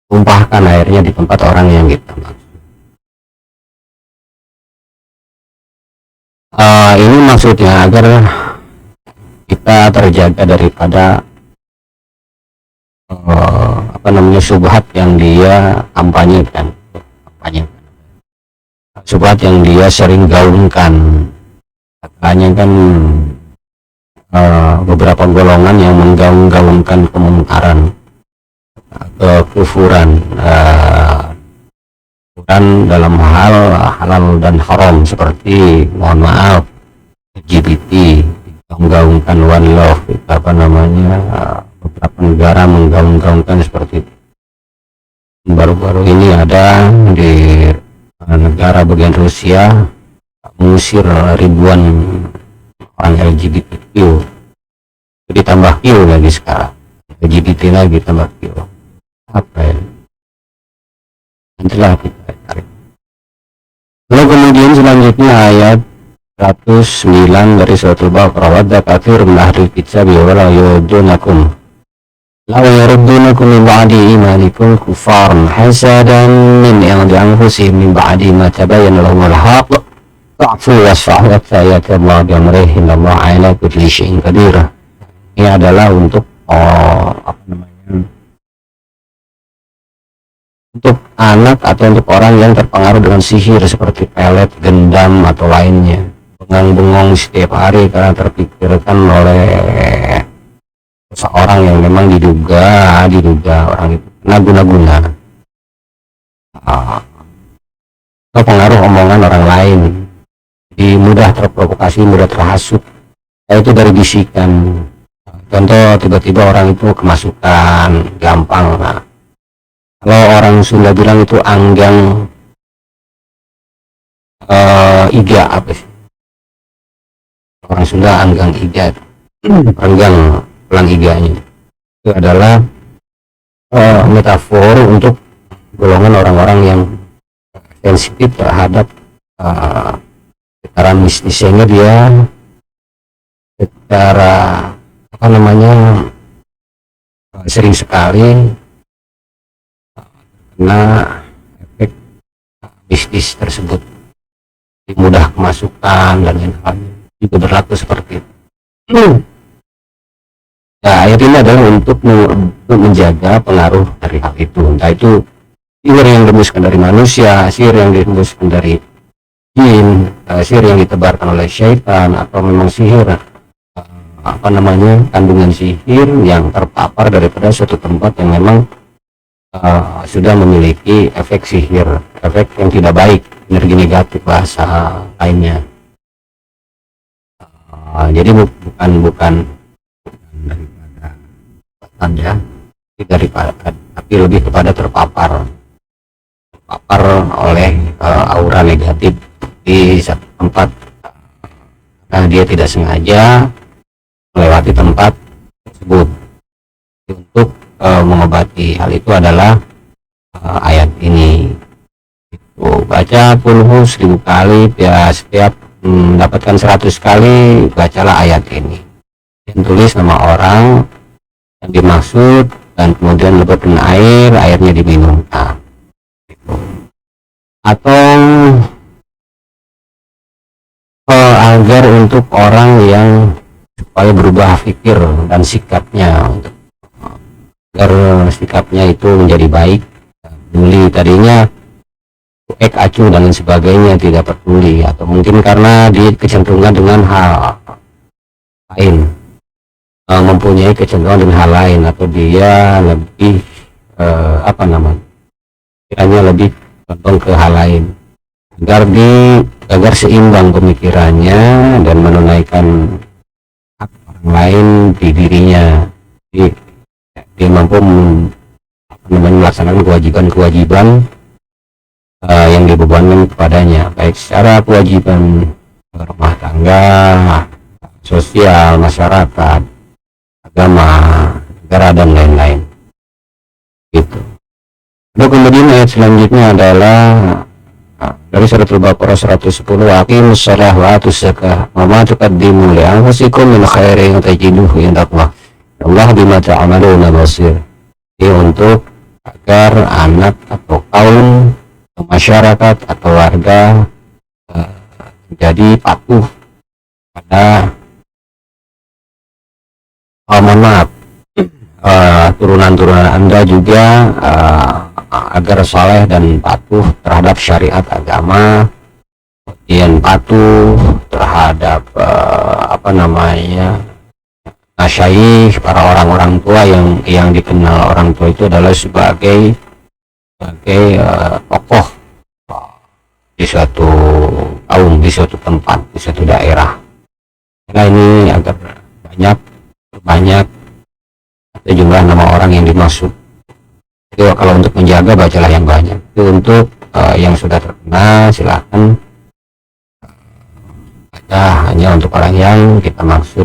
tumpahkan airnya di tempat orang yang kita maksud. Ini maksudnya agar kita terjaga daripada syubhat yang dia kampanyekan, syubhat yang dia sering gaungkan. Katanya kan beberapa golongan yang menggaungkan kemungkaran atau kufuran dalam hal halal dan haram, seperti mohon maaf LGBT menggaungkan one love, beberapa negara menggaungkan seperti itu. Baru-baru ini ada di negara bagian Rusia mengusir ribuan orang LGBTQ, ditambah Q lagi sekarang, LGBT lagi tambah Q, apa ya, nantilah kita tarik. Lalu kemudian selanjutnya ayat 109 dari surat Al-Baqarah, wadda katsirun min ahli kitab wa la yurdunakum min ba'di imanikum kufaran hasadan min indi anfusihim min ba'di ma tabayyana lahumul haqq fa'fu wasfahu hatta ya'ti Allah bi amrihi innallaha 'ala kulli syai'in qadir. Ini adalah untuk untuk anak atau untuk orang yang terpengaruh dengan sihir seperti pelet, gendam atau lainnya, bengang-bengong setiap hari karena terpikirkan oleh seseorang yang memang diduga orang itu kena guna-guna atau pengaruh omongan orang lain, jadi mudah terprovokasi, mudah terhasut, itu dari bisikan. Contoh, tiba-tiba orang itu kemasukan gampang. Kalau orang Sunda bilang itu anggang iga, apa sih? Orang Sunda anggang iga, anggang pelang iganya. Itu adalah metafor untuk golongan orang-orang yang sensitif terhadap getaran mistis, sehingga dia secara apa namanya sering sekali kena efek bisnis tersebut, mudah kemasukan dan lain-lain, juga berlaku seperti itu. Ya, ayat ini adalah untuk menjaga pengaruh dari hal itu, entah itu sihir yang dihembuskan dari manusia, sihir yang dihembuskan dari jin, sihir yang ditebarkan oleh syaitan, atau memang sihir apa namanya kandungan sihir yang terpapar daripada suatu tempat yang memang sudah memiliki efek sihir, efek yang tidak baik, energi negatif bahasa lainnya. Jadi bukan daripada tanda, tapi lebih kepada terpapar oleh aura negatif di satu tempat, karena dia tidak sengaja melewati tempat tersebut. Untuk mengobati hal itu adalah ayat ini. Baca puluh 1000 kali, ya setiap mendapatkan 100 kali bacalah ayat ini. Dan tulis nama orang yang dimaksud dan kemudian lebatkan airnya diminum. Atau agar untuk orang yang supaya berubah pikir dan sikapnya, untuk agar sikapnya itu menjadi baik, peduli. Tadinya acuh dan lain sebagainya, tidak peduli, atau mungkin karena dia kecenderungan dengan hal lain, mempunyai kecenderungan dengan hal lain, atau dia lebih apa namanya, kiranya lebih condong ke hal lain, agar seimbang pemikirannya dan menunaikan hak orang lain di dirinya. Dia mampu melaksanakan kewajiban-kewajiban yang dibebankan kepadanya, baik secara kewajiban rumah tangga, sosial, masyarakat, agama, negara, dan lain-lain. Gitu. Lalu kemudian ayat selanjutnya adalah dari surat Al-Baqarah 110, aqimus shalah wa atuz zakah wa ma tuqaddimu li anfusikum min khairin tajiduhu indallah wallahu bima ta'maluna basir. Ini untuk agar anak atau kaum, masyarakat atau warga menjadi patuh pada mohon maaf turunan-turunan Anda juga agar saleh dan patuh terhadap syariat agama, kemudian patuh terhadap apa namanya masyayikh, para orang-orang tua yang dikenal orang tua itu adalah sebagai tokoh di suatu kaum, di suatu tempat, di suatu daerah. Karena ini agar banyak atau jumlah nama orang yang dimaksud. Jadi kalau untuk menjaga, bacalah yang banyak. Itu untuk yang sudah terkenal, silakan baca hanya untuk orang yang kita maksud.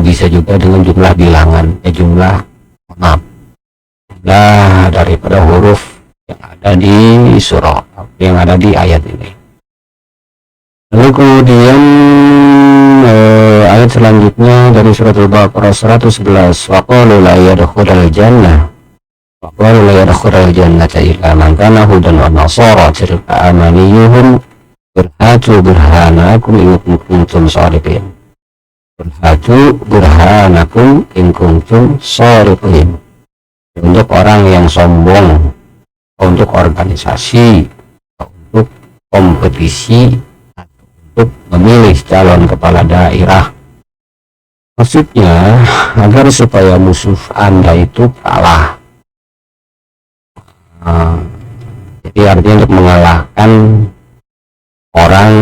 Bisa juga dengan jumlah bilangan, jumlah daripada huruf yang ada di surah, yang ada di ayat ini. Lalu kemudian ayat selanjutnya dari surat Al-Baqarah 111, waqalu la yadkhulul jannah waqalu la yadkhulul jannata illa man kana hudan wa nasara tilka amaniyuhum burhatu burhanakum in kuntum shadiqin. Burhatu burhanakum in kuntum shadiqin. Untuk orang yang sombong, untuk organisasi, untuk kompetisi, untuk memilih calon kepala daerah. Maksudnya agar supaya musuh Anda itu kalah. Jadi artinya untuk mengalahkan orang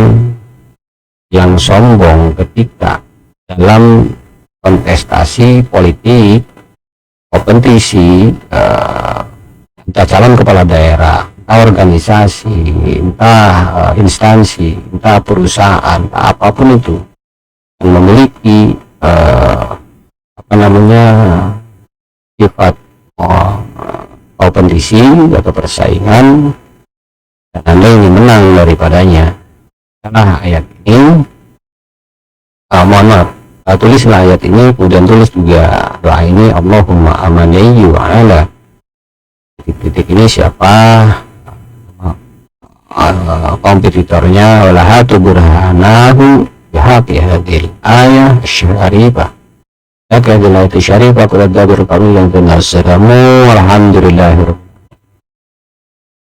yang sombong ketika dalam kontestasi politik, kompetisi, entah calon kepala daerah, entah organisasi, entah instansi, entah perusahaan, entah apapun itu yang memiliki apa namanya sifat kompetisi atau persaingan, dan Anda ingin menang daripadanya. Karena ayat ini mohon maaf, Tulislah ayat ini, kemudian tulis juga doa ini, Allahumma amanayyu ala titik ini siapa kompetitornya, walahatu burhanahu bihaqi hadil ayah syarifah laka bilayati syarifah kuladabir kami yang benar seramu alhamdulillah.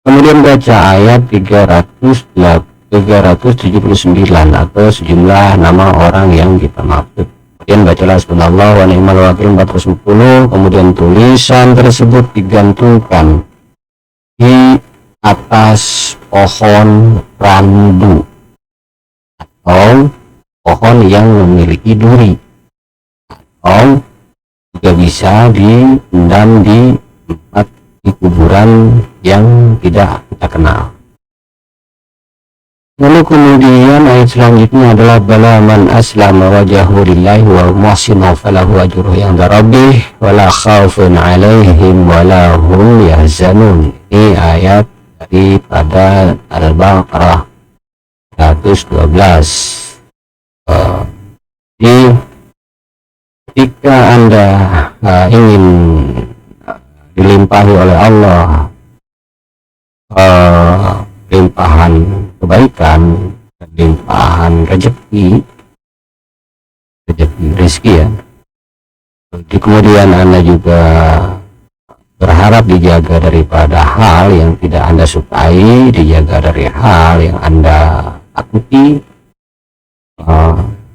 Kemudian baca ayat 379 atau sejumlah nama orang yang kita maksud. Kemudian bacalah subhanallah wa ni'mal wakil 410. Kemudian tulisan tersebut digantungkan di atas pohon randu atau pohon yang memiliki duri, atau juga bisa dipendam di tempat di kuburan yang tidak kita kenal. Lalu kemudian ayat selanjutnya adalah bala man aslama wajhahu lillahi wa muhsinu falahu ajruhu inda rabbih wala khaufun alaihim wala hum yahzanun. Ini ayat daripada Al-Baqarah 112. Jadi ketika Anda ingin dilimpahi oleh Allah limpahan kebaikan, limpahan rezeki ya. Jadi kemudian Anda juga berharap dijaga daripada hal yang tidak Anda sukai, dijaga dari hal yang Anda takuti,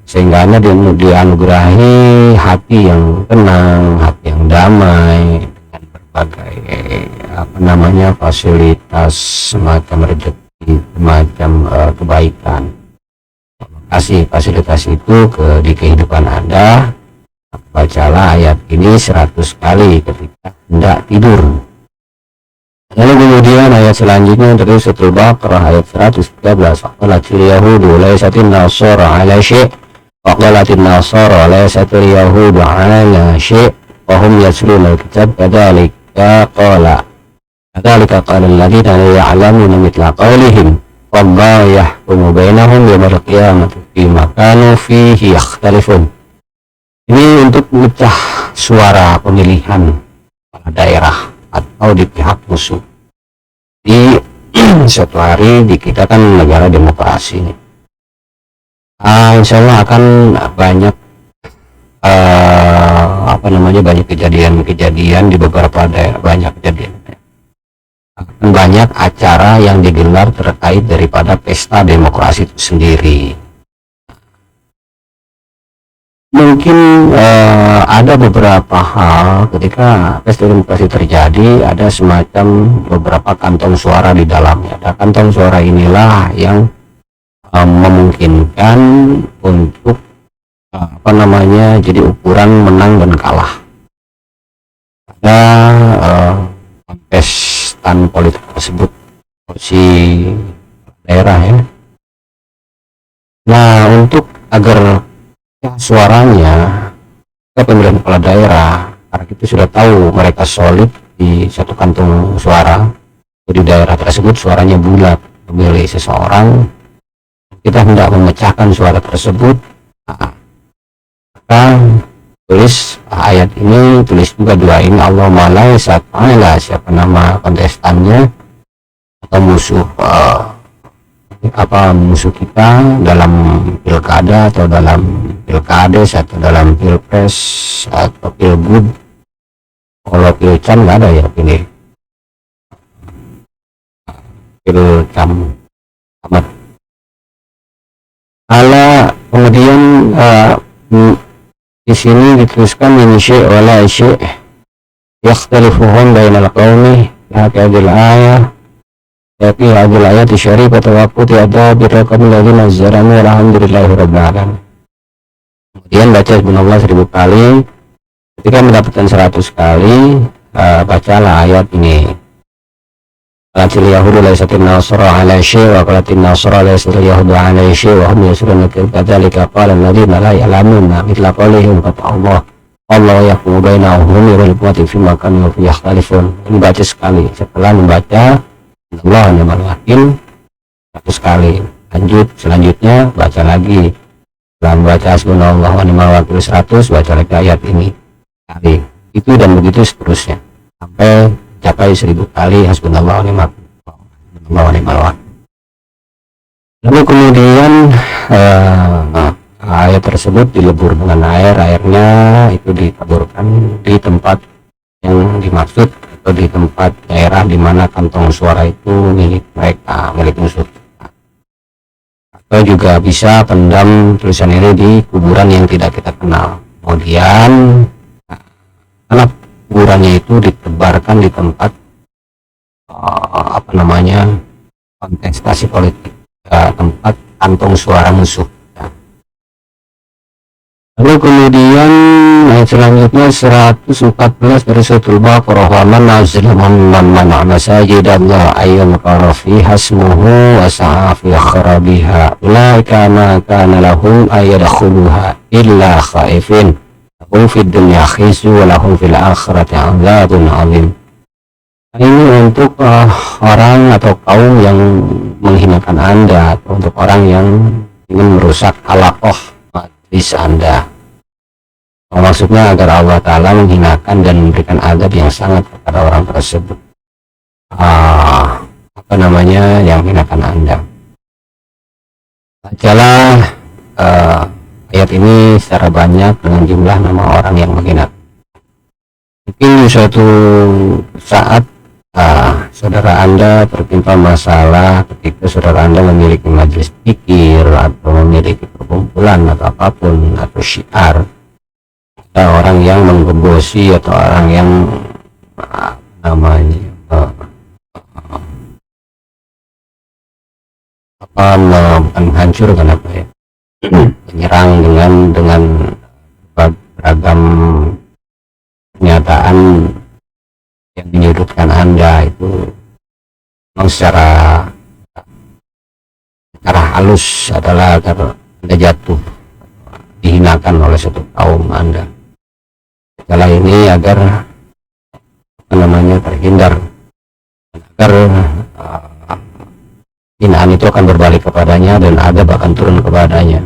sehingga Anda dianugerahi hati yang tenang, hati yang damai, berbagai fasilitas semacam rezeki, semacam kebaikan. Kasih fasilitas itu di kehidupan Anda. Bacalah ayat ini 100 kali ketika hendak tidur. Lalu kemudian ayat selanjutnya dari Suratul Baqarah ayat 113. Waqalatil yahudu laysatin nasara ala syai' waqalatin nasara laysatil yahudu ala syai' wa hum yatluna al-kitab kadzalika qala alladziina la ya'lamuuna mithla qawlihim wallahu yahkumu bainahum yaumil qiyamati fima kanu fihi yakhtalifun. Ini untuk memecah suara pemilihan kepala daerah atau di pihak musuh. Di suatu hari di kita kan negara demokrasi. Insya Allah akan banyak banyak kejadian di beberapa daerah, banyak acara yang digelar terkait daripada pesta demokrasi itu sendiri. Mungkin ada beberapa hal ketika pesta demokrasi terjadi, ada semacam beberapa kantong suara di dalamnya. Ada kantong suara inilah yang memungkinkan untuk jadi ukuran menang dan kalah. Ada kontestan politik tersebut kursi daerah ya. Nah, untuk agar suaranya ke pemilihan kepala daerah, karena kita sudah tahu mereka solid di satu kantung suara di daerah tersebut, suaranya bulat memilih seseorang, kita hendak memecahkan suara tersebut. Maka tulis ayat ini, tulis juga doa ini, Allahumma la ta'ala, siapa nama kontestannya atau musuh musuh kita dalam pilkada atau dalam pilkades atau dalam pilpres atau pilgub. Kalau pilcam nggak ada ya, pilih pilcam amat ala. Kemudian di sini dituliskan min syai' wala syai' yakhtalifuhum bainal qaumi hadil ayah yaqi hadil ayat syarifah tawaqqut ada biraqam ladzina zalamu alhamdulillahi rabbil alamin. Kemudian baca subhanallah 1000 kali. Ketika mendapatkan 100 kali, bacalah ayat ini. Qalatil yahudu laysatin nasara ala syai' wa qalatin nasara laysatil yahudu ala syai' wa hum yasruna kadzalika qala alladziina la ya'lamuuna mithla qawlihim Allah yahkumu bainahum yaumil qiyamati fima kanu fihi yakhtalifun. Ini baca sekali. Setelah membaca Allah ni'mal wakil 100 kali, lanjut selanjutnya baca lagi dalam baca hasbunallah wa ni'mal wakil 100 baca lagi ayat ini kali itu dan begitu seterusnya sampai capai 1000 kali hasbunallah wa ni'mal wakil. Lalu kemudian ayat tersebut dilebur dengan airnya itu ditaburkan di tempat yang dimaksud atau di tempat daerah di mana kantong suara itu milik mereka, milik musuh. Atau juga bisa pendam tulisan ini di kuburan yang tidak kita kenal. Kemudian karena kuburannya itu ditebarkan di tempat kontestasi politik, tempat kantong suara musuh. Lalu kemudian ayat selanjutnya 114 dari suratul Baqarah, wa man azlamu mimman mana'a masajidallah ayyuzkara fiha ismuhu wa sa'a fi kharabiha ulaika ma kana lahum ayyadkhuluha illa khaifin lahum fid dunya khizyun wa lahum fil akhirati 'adzabun 'adzim. Ini untuk orang atau kaum yang menghinakan Anda, atau untuk orang yang ingin merusak halaqah majlis Anda. Maksudnya agar Allah Ta'ala menghinakan dan memberikan adab yang sangat kepada orang tersebut, yang menghinakan Anda. Bacalah ayat ini secara banyak dengan jumlah nama orang yang menghinakan. Mungkin di suatu saat saudara Anda tertimpa masalah ketika saudara Anda memiliki majelis pikir atau memiliki perkumpulan atau apapun atau syiar. Ada orang yang menggebosi atau orang yang menghancurkan menyerang dengan beragam pernyataan yang menyudutkan Anda itu memang secara halus adalah agar Anda jatuh, dihinakan oleh suatu kaum Anda. Setelah ini agar terhindar, agar hinaan itu akan berbalik kepadanya dan adab akan turun kepadanya.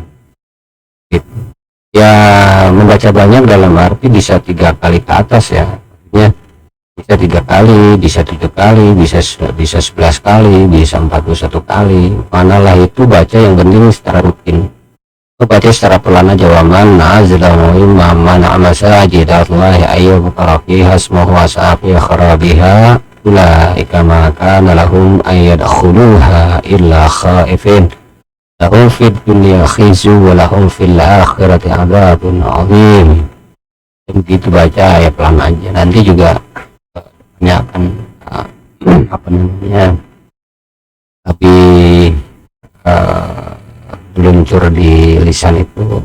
Ya, membaca banyak dalam arti bisa 3 kali ke atas ya, artinya bisa 3 kali, bisa 7 kali, bisa 11 kali, bisa 41 kali. Manalah itu baca yang penting secara rutin. Baca secara pelan aja, wa man azlamu mimman mana'a masajidallahi ayyuzkara fiha ismuhu wa sa'a fi kharabiha ulaika ma kana lahum ayyadkhuluha illa khaifin lahum fid dunya khizyun wa lahum fil akhirati 'adzabun 'adzim. Begitu baca ya pelan aja, nanti juga akan tapi meluncur di lisan itu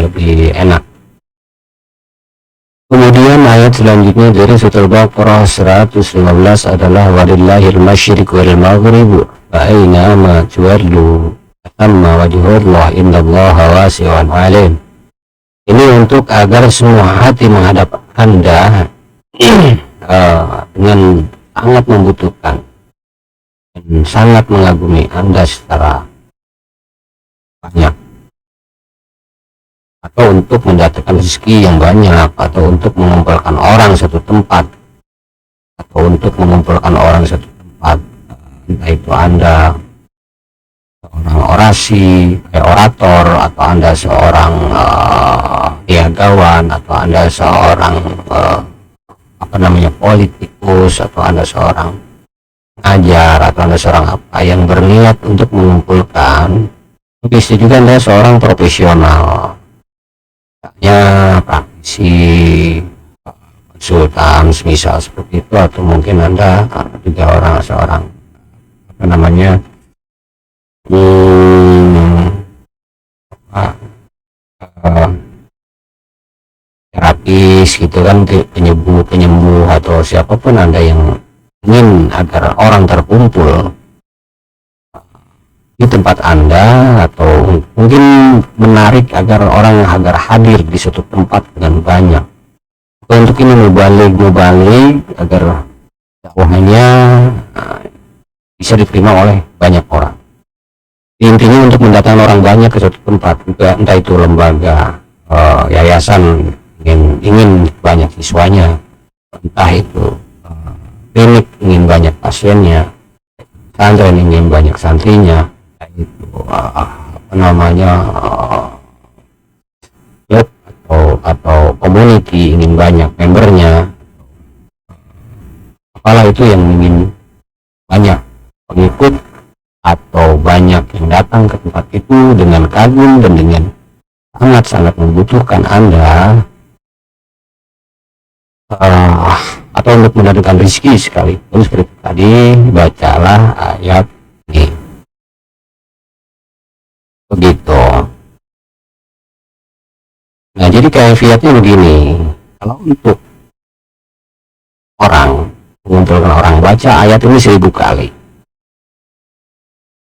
lebih enak. Kemudian ayat selanjutnya dari suratul Baqarah 115 adalah walillahil masyriq wal maghrib wa aina ma tuwallu amma wajhullah innallaha wasi'un alim. Ini untuk agar semua hati menghadap Anda dengan sangat membutuhkan dan sangat mengagumi Anda secara banyak, atau untuk mendatangkan rezeki yang banyak, atau untuk mengumpulkan orang satu tempat, atau untuk mengumpulkan orang satu tempat, entah itu Anda seorang orasi, orator, atau Anda seorang niagawan, atau Anda seorang politikus, atau Anda seorang ajar, atau Anda seorang apa yang berniat untuk mengumpulkan. Bisa juga Anda seorang profesional, misalnya praktisi, konsultan, misal seperti itu, atau mungkin Anda juga seorang terapis gitu kan, penyembuh atau siapapun Anda yang ingin agar orang terkumpul di tempat Anda, atau mungkin menarik agar orang hadir di suatu tempat dengan banyak. Untuk ini mubalik agar dakwahnya bisa diterima oleh banyak orang. Intinya untuk mendatangkan orang banyak ke suatu tempat, entah itu lembaga, yayasan ingin banyak siswanya, entah itu klinik ingin banyak pasiennya, pesantren ingin banyak santrinya, itu apa namanya, klub atau community ingin banyak membernya, apalah itu yang ingin banyak pengikut atau banyak yang datang ke tempat itu dengan kagum dan dengan sangat-sangat membutuhkan Anda, atau untuk mendatangkan rezeki sekalipun, seperti tadi, bacalah ayat ini. Begitu. Nah, jadi kaifiatnya begini. Kalau untuk orang, mengumpulkan orang, baca ayat ini 1000 kali.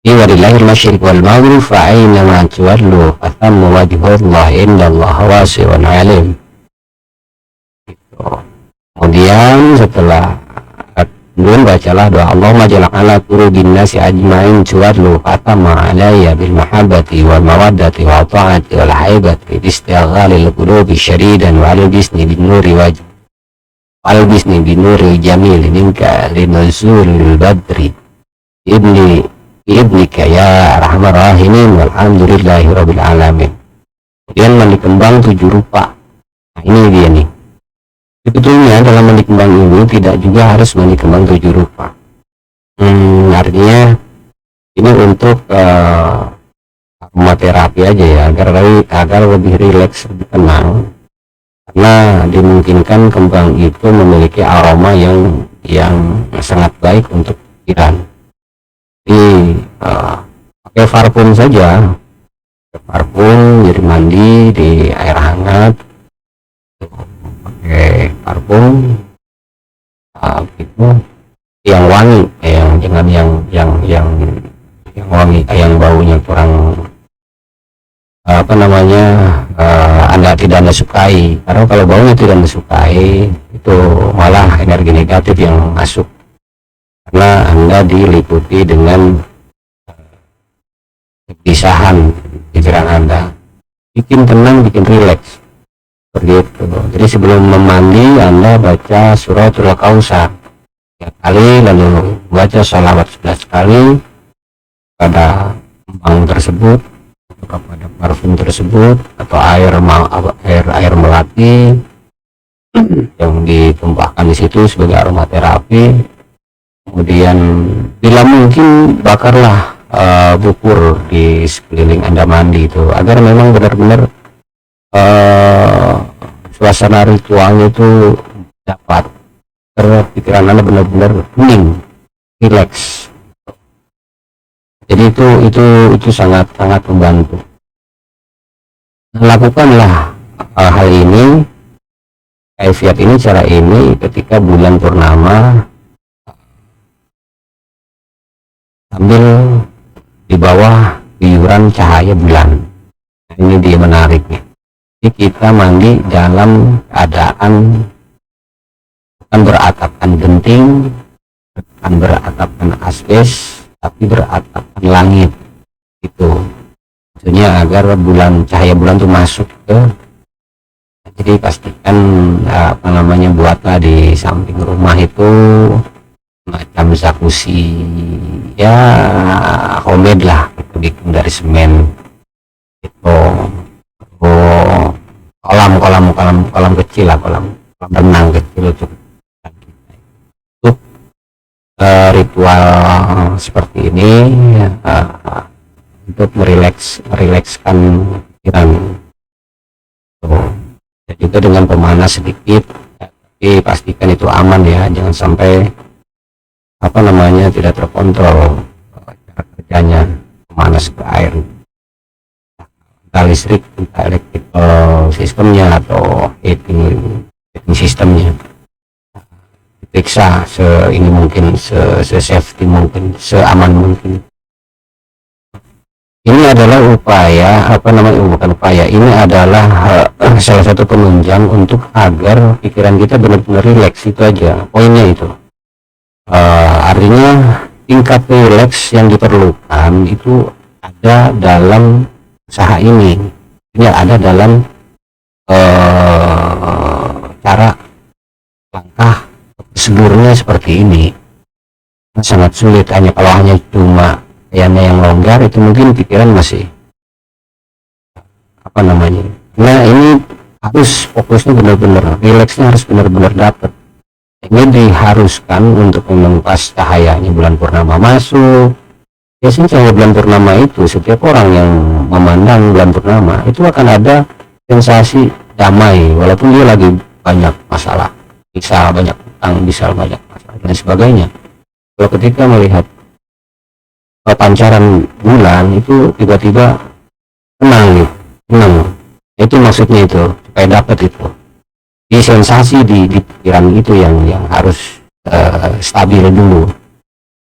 Walillahil masyriq wal maghrib fa aynama tuwallu fathamma wajhullah innallaha wasi'un alim. Gitu. Kemudian setelah kemudian bacalah doa Allahumma ja'al ala qulubin nasi ajmain tuwallu fathamma alayya bil mahabbati wal mawaddati wa ta'ati wal haibati istighalil qulubi syadidan wa al-bisni bin nuri wajh al-bisni bin nuri jamil minka linuzulil badri ibnika ya arhamar rahimin walhamdulillahi rabbil alamin. Kemudian mandi kembang 7 rupa. Nah, ini dia nih. Sebetulnya dalam mandi kembang ini tidak juga harus mandi kembang 7 rupa. Artinya ini untuk aromaterapi aja ya, agar lebih rileks, lebih tenang. Karena dimungkinkan kembang itu memiliki aroma yang sangat baik untuk pikiran. Pakai parfum saja, parfum, jadi mandi di air hangat, pakai parfum gitu, yang wangi, jangan yang wangi, yang baunya kurang apa namanya, Anda sukai. Karena kalau baunya tidak Anda sukai, itu malah energi negatif yang masuk, karena Anda diliputi dengan kegelisahan pikiran Anda. Bikin tenang, bikin rileks, begitu. Jadi sebelum memandi Anda baca suratul Kautsar 3 kali, lalu baca sholawat 11 kali pada kembang tersebut, kepada parfum tersebut, atau air melati yang ditumpahkan di situ sebagai aromaterapi. Kemudian bila mungkin bakarlah bukur di sekeliling Anda mandi itu, agar memang benar-benar suasana ritualnya itu dapat, pikiran Anda benar-benar hening, rileks. Jadi itu sangat membantu. Lakukanlah hal ini, kaifiat ini, cara ini ketika bulan purnama, sambil di bawah guyuran cahaya bulan. Nah, ini dia menariknya. Jadi kita mandi dalam keadaan bukan beratapkan genting, bukan beratapkan asbes, tapi beratapkan langit. Itu maksudnya agar cahaya bulan itu masuk ke. Jadi pastikan apa namanya, buatlah di samping rumah itu macam jacuzzi ya, homemade lah, itu bikin dari semen itu, kolam kecil lah, kolam renang kecil untuk ritual seperti ini, untuk merilekskan pikiran. Dan juga dengan pemanas sedikit, tapi pastikan itu aman ya, jangan sampai apa namanya tidak terkontrol cara kerjanya, pemanas ke air, entah listrik, entah electrical sistemnya atau heating sistemnya. Diperiksa ini mungkin, se-safety mungkin, seaman mungkin. Ini adalah upaya, apa namanya, bukan upaya, ini adalah salah satu penunjang untuk agar pikiran kita benar-benar rileks. Itu aja poinnya itu. Artinya tingkat rileks yang diperlukan itu ada dalam usaha ini ada dalam cara langkah prosedurnya seperti ini. Sangat sulit kalau hanya cuma kayaknya yang longgar itu mungkin pikiran masih nah ini harus fokusnya benar-benar rileksnya harus benar-benar dapat. Ini diharuskan untuk memang pas cahayanya bulan purnama masuk. Biasanya cahaya bulan purnama itu setiap orang yang memandang bulan purnama itu akan ada sensasi damai walaupun dia lagi banyak masalah, bisa banyak utang, bisa banyak masalah dan sebagainya. Kalau ketika melihat pancaran bulan itu tiba-tiba tenang gitu, tenang. Itu maksudnya itu supaya dapat itu di sensasi di pikiran itu yang harus stabil dulu.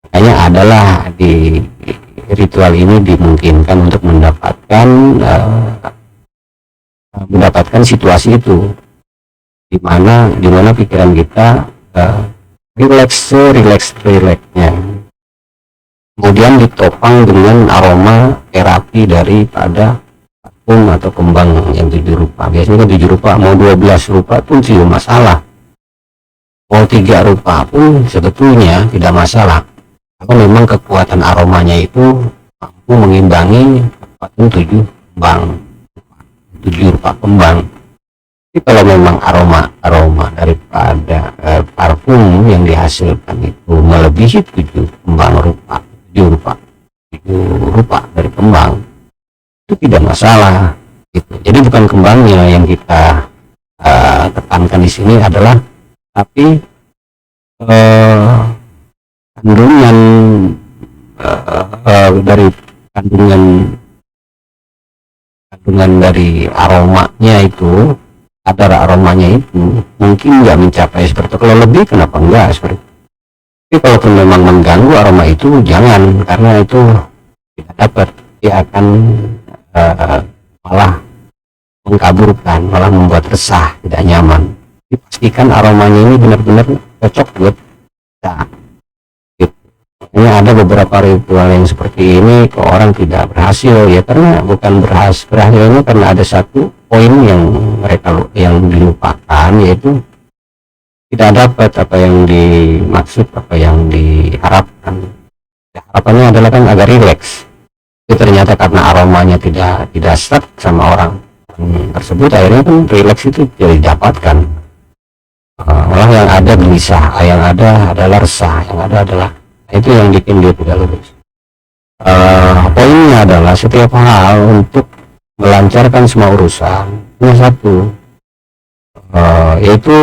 Makanya adalah di ritual ini dimungkinkan untuk mendapatkan situasi itu di mana pikiran kita relaxnya, kemudian ditopang dengan aroma terapi daripada parfum atau kembang yang 7 rupa. Biasanya kan 7 rupa, mau 12 rupa pun tidak masalah, mau 3 rupa pun sebetulnya tidak masalah, karena memang kekuatan aromanya itu mampu mengimbangi kekuatan 7 rupa kembang. Tapi kalau memang aroma daripada parfum yang dihasilkan itu melebihi 7 rupa dari kembang, itu tidak masalah gitu. Jadi bukan kembangnya yang kita tekankan di sini adalah, tapi kandungan dari kandungan dari aromanya itu, kadar aromanya itu mungkin nggak mencapai seperti itu. Kalau lebih kenapa enggak seperti itu. Tapi kalaupun memang mengganggu aroma itu jangan, karena itu tidak dapat, dia akan malah mengkaburkan, malah membuat resah, tidak nyaman. Dipastikan aromanya ini benar-benar cocok buat kita. Ini ada beberapa ritual yang seperti ini kok orang tidak berhasil, ya karena bukan berhasilnya karena ada satu poin yang dilupakan, yaitu tidak dapat apa yang dimaksud, apa yang diharapkan. Harapannya adalah kan agak rileks. Itu ternyata karena aromanya tidak stuck sama orang tersebut, akhirnya kan rileks itu jadi didapatkan. Malah yang ada gelisah, yang ada adalah resah, yang ada adalah itu yang bikin dia tidak lurus. Poinnya adalah setiap hal untuk melancarkan semua urusan hanya satu, yaitu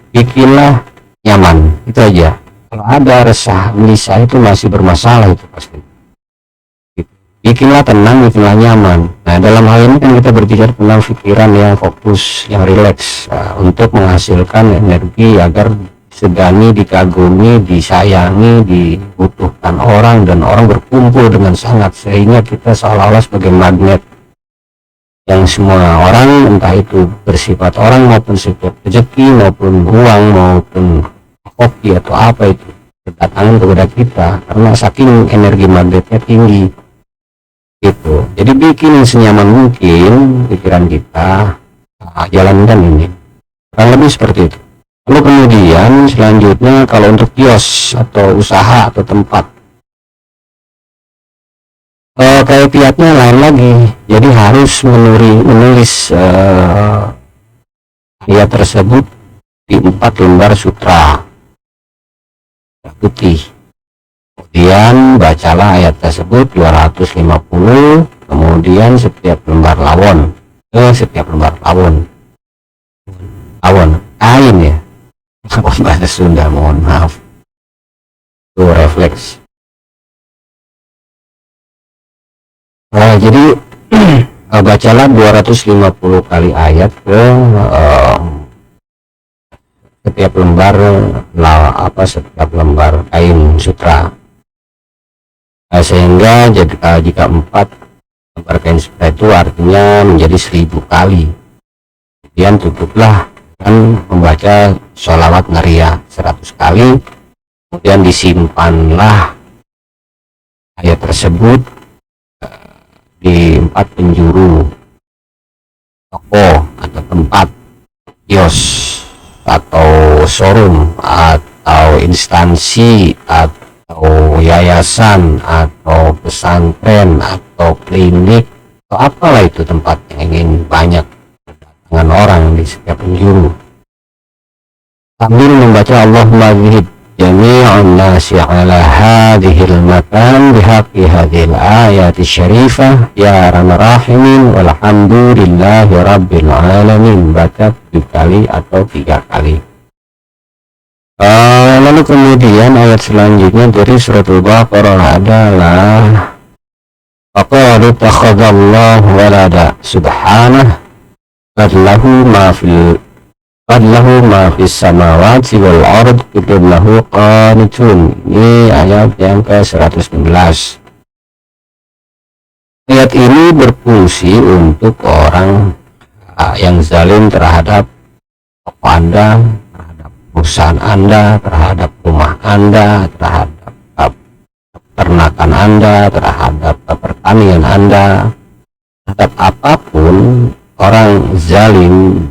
bikinlah nyaman. Itu aja. Kalau ada resah, gelisah itu masih bermasalah, itu pasti. Bikinlah tenang, bikinlah nyaman. Nah, dalam hal ini kan kita berbicara tentang pikiran yang fokus, yang rileks, untuk menghasilkan energi agar disegani, dikagumi, disayangi, dibutuhkan orang, dan orang berkumpul dengan sangat, sehingga kita seolah-olah sebagai magnet yang semua orang, entah itu bersifat orang maupun sifat rezeki maupun uang maupun hoki atau apa itu, berdatangan kepada kita karena saking energi magnetnya tinggi gitu. Jadi bikin senyaman mungkin pikiran kita, jalankan ini kurang lebih seperti itu. Lalu kemudian selanjutnya kalau untuk kios atau usaha atau tempat, kaifiatnya lain lagi. Jadi harus menulis ayat tersebut di 4 lembar sutra putih. Kemudian bacalah ayat tersebut 250, kemudian setiap lembar lawon, kain ya, bahasa Sunda, mohon maaf, itu refleks. Jadi bacalah 250 kali ayat ke setiap lembar kain sutra. Sehingga jika 4 lembar kain sutra itu artinya menjadi 1000 kali. Kemudian tutuplah dan membaca sholawat nariya 100 kali. Kemudian disimpanlah ayat tersebut di 4 penjuru toko atau tempat kios atau showroom atau instansi atau yayasan atau pesantren atau klinik atau apalah itu tempat yang ingin banyak kedatangan orang di setiap penjuru, sambil membaca Allahumma bihid jami'un nasi ala hadhil makan bihaqqi hadhil ayati syarifah ya arhamar rahimin walhamdulillahi rabbil alamin. Baca 7 kali atau 3 kali. Lalu kemudian ayat selanjutnya dari surat Al-Baqarah adalah faqalu takhadallahu walada subhanah qad lahu ma fis samawati wal ard kullun lahu qanitun. Ini ayat yang ke-116. Ayat ini berfungsi untuk orang yang zalim terhadap toko Anda, terhadap perusahaan Anda, terhadap rumah Anda, terhadap peternakan Anda, terhadap pertanian Anda, terhadap apapun orang zalim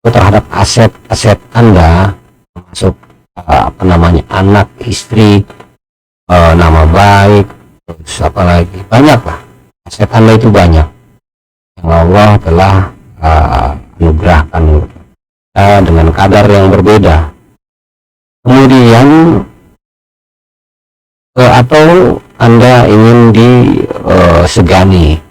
terhadap aset-aset Anda, termasuk anak, istri, nama baik, terus apa lagi, banyak lah aset Anda itu banyak yang Allah telah anugerahkan dengan kadar yang berbeda. Kemudian atau Anda ingin disegani,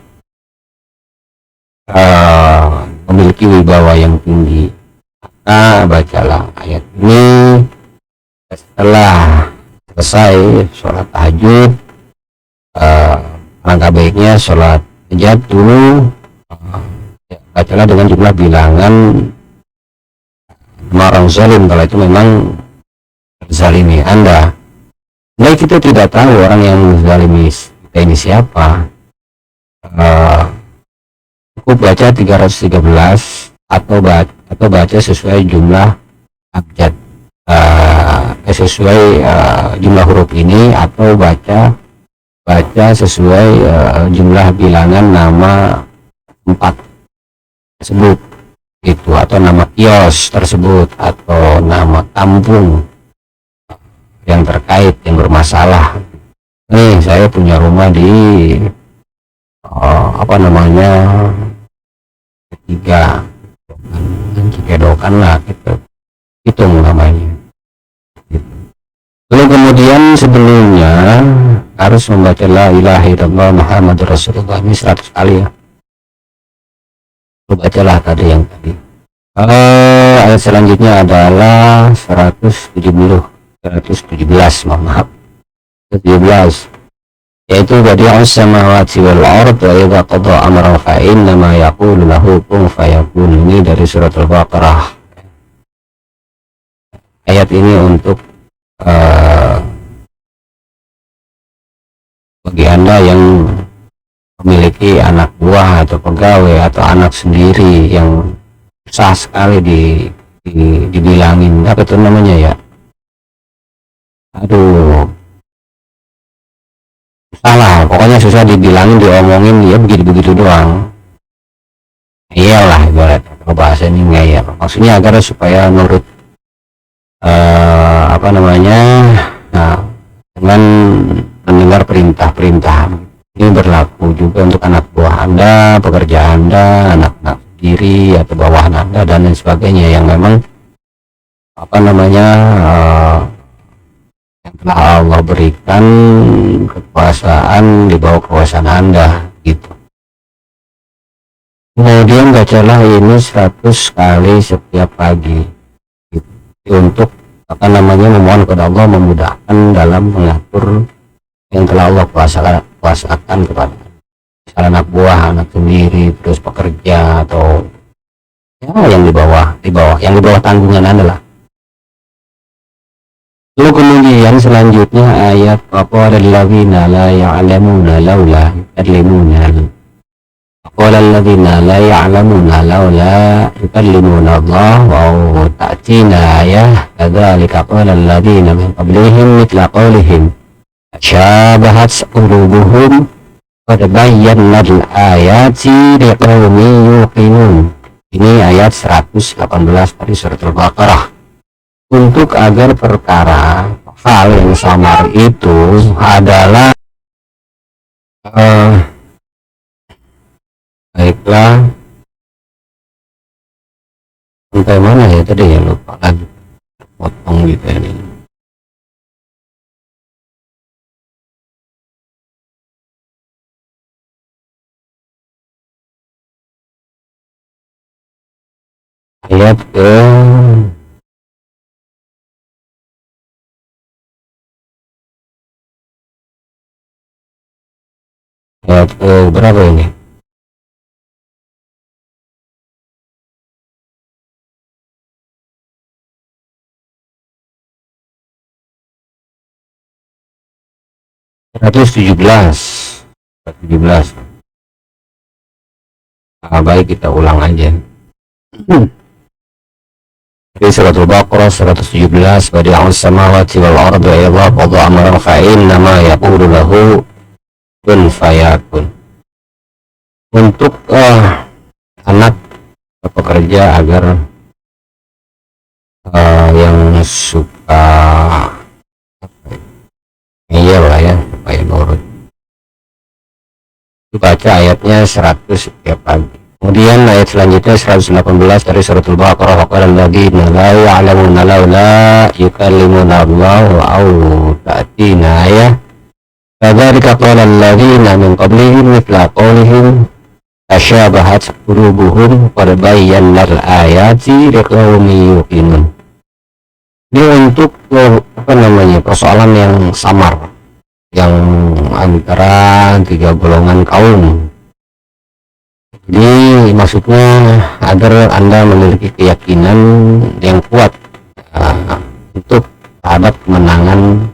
memiliki wibawa yang tinggi, maka bacalah ayat ini setelah selesai sholat tahajud. Alangkah baiknya sholat tahajud dulu, bacalah dengan jumlah bilangan orang zalim kalau itu memang zalimi Anda. Baik, kita tidak tahu orang yang zalimi kita ini siapa, cukup baca 313 atau baca sesuai jumlah abjad, sesuai jumlah huruf ini, atau baca sesuai jumlah bilangan nama tempat tersebut itu, atau nama kios tersebut, atau nama kampung yang terkait, yang bermasalah. Nih, saya punya rumah di ketiga Cikedokan lah, gitu, hitung namanya gitu. Lalu kemudian sebelumnya harus membaca la ilaha illallah Muhammadur Rasulullah, ini 100 kali ya. Lalu bacalah tadi yang tadi. Ayat selanjutnya adalah 117, mohon maaf, 17, yaitu badi'us samawati wal ard wa idza qada amran fa innama yaqulu lahu kun fayakun. Ini dari surat Al-Baqarah. Ayat ini untuk bagi Anda yang memiliki anak buah atau pegawai atau anak sendiri yang susah sekali dibilangin, apa itu namanya ya, salah, pokoknya susah dibilangin, diomongin, ya begitu-begitu doang. Iyalah ibarat kalau bahasa ini ngeyel, maksudnya agar supaya nurut dengan mendengar perintah-perintah. Ini berlaku juga untuk anak buah Anda, pekerja Anda, anak-anak sendiri atau bawahan Anda dan lain sebagainya yang memang yang telah Allah berikan kekuasaan di bawah kekuasaan Anda gitu. Kemudian bacalah ini 100 kali setiap pagi gitu, untuk memohon kepada Allah memudahkan dalam mengatur yang telah Allah kuasakan kepada anak buah, anak sendiri, terus pekerja atau ya yang di bawah tanggungan Anda lah. Lalu kemudian selanjutnya ayat waqalalladzina la ya'lamuna laula yukallimuna Allah wa ta'tina ayah kadzalika qala alladzina min qablihim mithla qawlihim syabahat qulubuhum qad bayyana al-ayati liqaumin yuqinun. Ini ayat 118 dari surat Al-Baqarah. Untuk agar perkara hal yang samar itu adalah baiklah, sampai mana ya tadi ya, lupa lagi, potong gitu ini. Ayat ke berapa ini? Seratus tujuh belas. Baik, kita ulang aja. Di surat Al-Baqarah 117, badi'us samawati wal ardi wa idza qada amran fa innama yaqulu lahu kun fayakun. Untuk anak pekerja agar yang suka lah ya, supaya nurut. Baca ayatnya 100 setiap pagi. Kemudian ayat selanjutnya 118 dari surat Al-Baqarah, qala alladziina laa ya'lamuuna laula yukallimuna Allahu aw ta'tina ayah. Kadzalika qala alladziina min qablihim mithla qawlihim tasyabahat qulubuhum qad bayyana al-ayati liqaumin yuqinun. Ini untuk persoalan yang samar yang antara tiga golongan kaum. Jadi maksudnya agar Anda memiliki keyakinan yang kuat untuk terhadap kemenangan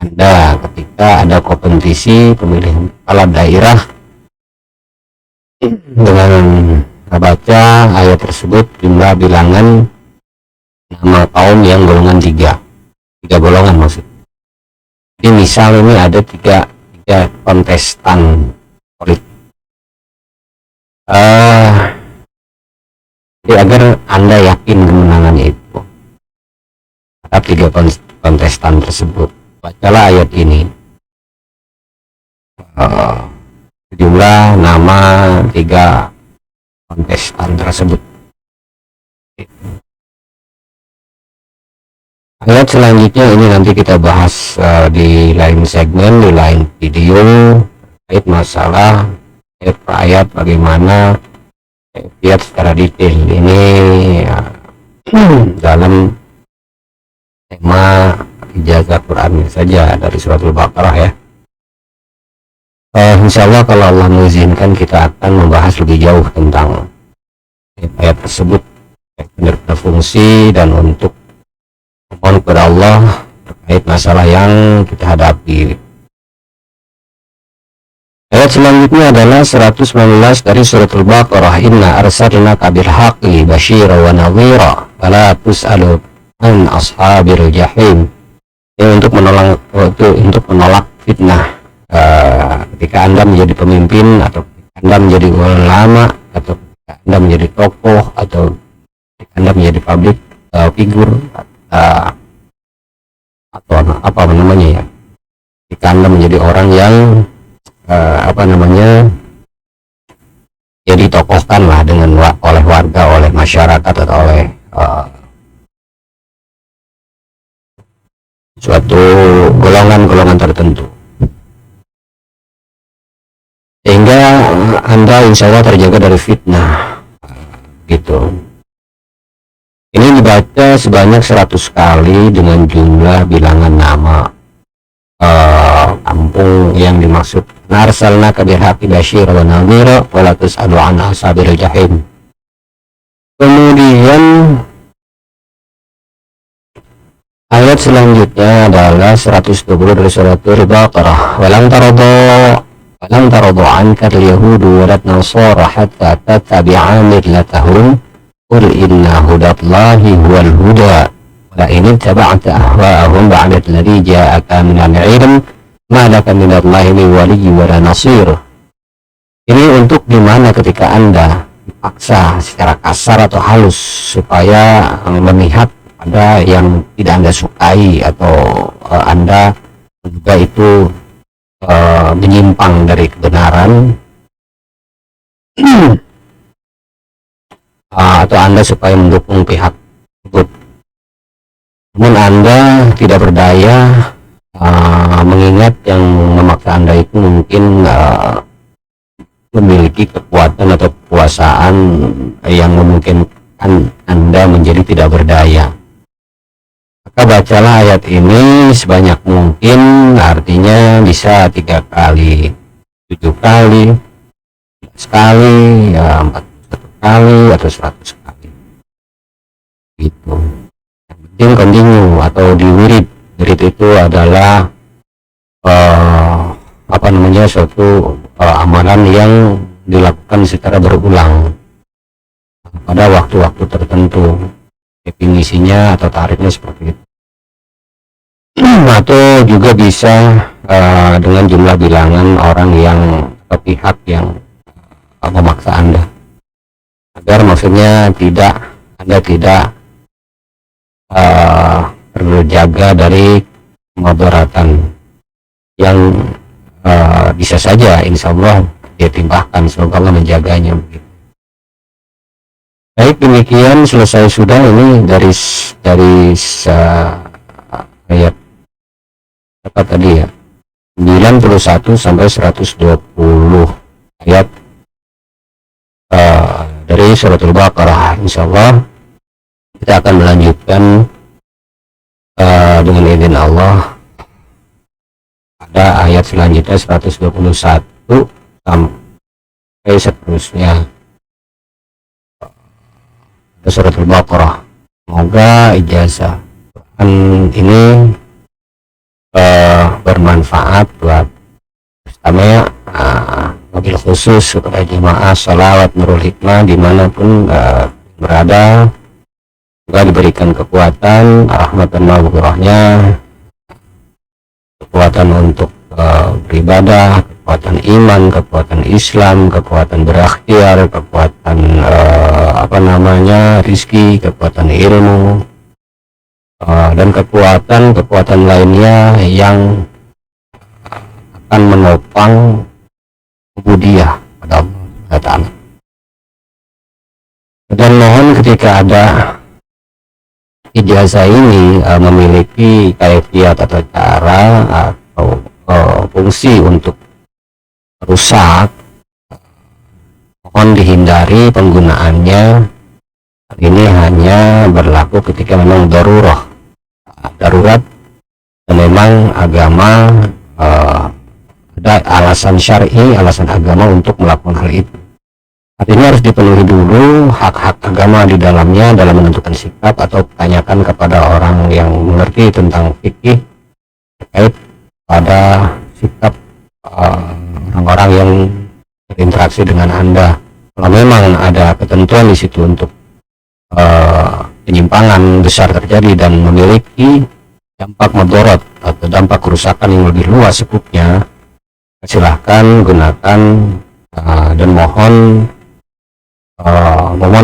Anda ketika ada kompetisi pemilihan kepala daerah. Dengan membaca ayat tersebut jumlah bilangan nama kaum yang golongan tiga golongan maksud. Jadi misal ini ada tiga kontestan politik. Jadi agar Anda yakin kemenangannya itu terhadap tiga kontestan tersebut, bacalah ayat ini. Jumlah nama tiga kontestan tersebut. Ayat selanjutnya ini nanti kita bahas di lain segmen, di lain video, terkait masalah ayat per ayat bagaimana lihat secara detail ini dalam tema ijazah Quran saja dari surat Al-Baqarah ya. Insya Allah kalau Allah mengizinkan kita akan membahas lebih jauh tentang ayat tersebut, benar-benar fungsi dan untuk mohon kepada Allah terkait masalah yang kita hadapi. Ayat selanjutnya adalah 119 dari surat Al-Baqarah, inna arsalnaka bil haqqi basyira wa nadhira fala tus'alu an ashabil jahim. Untuk menolak fitnah ketika Anda menjadi pemimpin, atau ketika Anda menjadi ulama, atau ketika Anda menjadi tokoh, atau ketika Anda menjadi public figur, atau apa namanya ya, ketika Anda menjadi orang yang jadi tokohkan lah oleh warga, oleh masyarakat, atau oleh suatu golongan tertentu, sehingga Anda insya Allah terjaga dari fitnah gitu. Ini dibaca sebanyak 100 kali dengan jumlah bilangan nama kampung yang dimaksud. Narsalnaka bil haqqi basyira wa nadhira wa la tus'alu an ashabil jahim. Kemudian ayat selanjutnya adalah 120 dari surat Al-Baqarah. Walang taradu anka al-yahudu wa nasara hatta tattabi'a millatahum qul inna hudallahi huwal huda wa in ittaba'ta ahwa'ahum ba'da alladhi ja'aka minal 'ilm Ma'laka minallahi min waliyyin wa la nasir. Ini untuk dimana ketika Anda dipaksa secara kasar atau halus supaya memihak pada yang tidak Anda sukai, atau Anda juga itu menyimpang dari kebenaran, atau Anda supaya mendukung pihak tersebut. Namun Anda tidak berdaya, mengingat yang memaksa Anda itu mungkin memiliki kekuatan atau kekuasaan yang memungkinkan Anda menjadi tidak berdaya. Maka bacalah ayat ini sebanyak mungkin, artinya bisa 3 kali, 7 kali, 11 kali, ya 41 kali, atau 100 kali. Gitu. Yang penting continue atau di wirid. Wirid itu adalah suatu amalan yang dilakukan secara berulang pada waktu-waktu tertentu. Definisinya atau tarifnya seperti itu. Atau juga bisa dengan jumlah bilangan orang yang atau pihak yang memaksa Anda, agar maksudnya Anda tidak terjaga dari kemudaratan yang bisa saja insya Allah dia timbahkan. Semoga Allah menjaganya. Baik, demikian selesai sudah ini dari ayat apa tadi ya, 91 sampai 120 ayat dari surat Al-Baqarah. Insya Allah kita akan melanjutkan dengan izin Allah pada ayat selanjutnya 121 sampai seterusnya surat Al-Baqarah. Moga ijazah Quran ini bermanfaat buat pertama mobil khusus kepada jemaah salawat Nurul Hikmah dimanapun berada. Semoga diberikan kekuatan, rahmat dan maghfirahnya, kekuatan untuk beribadah, kekuatan iman, kekuatan Islam, kekuatan berikhtiar, kekuatan rizki, kekuatan ilmu, dan kekuatan lainnya yang akan menopang ubudiyah pada Allah Ta'ala. Dan mohon ketika ada ijazah ini memiliki kaifiat atau cara atau fungsi untuk rusak, mohon dihindari penggunaannya. Ini hanya berlaku ketika memang darurat dan memang agama ada alasan syar'i, alasan agama untuk melakukan hal itu. Artinya harus dipenuhi dulu hak-hak agama di dalamnya dalam menentukan sikap atau tanyakan kepada orang yang mengerti tentang fikih terkait pada sikap orang-orang yang berinteraksi dengan Anda. Kalau memang ada ketentuan di situ untuk penyimpangan besar terjadi dan memiliki dampak mudarat atau dampak kerusakan yang lebih luas sekupnya, silahkan gunakan dan mohon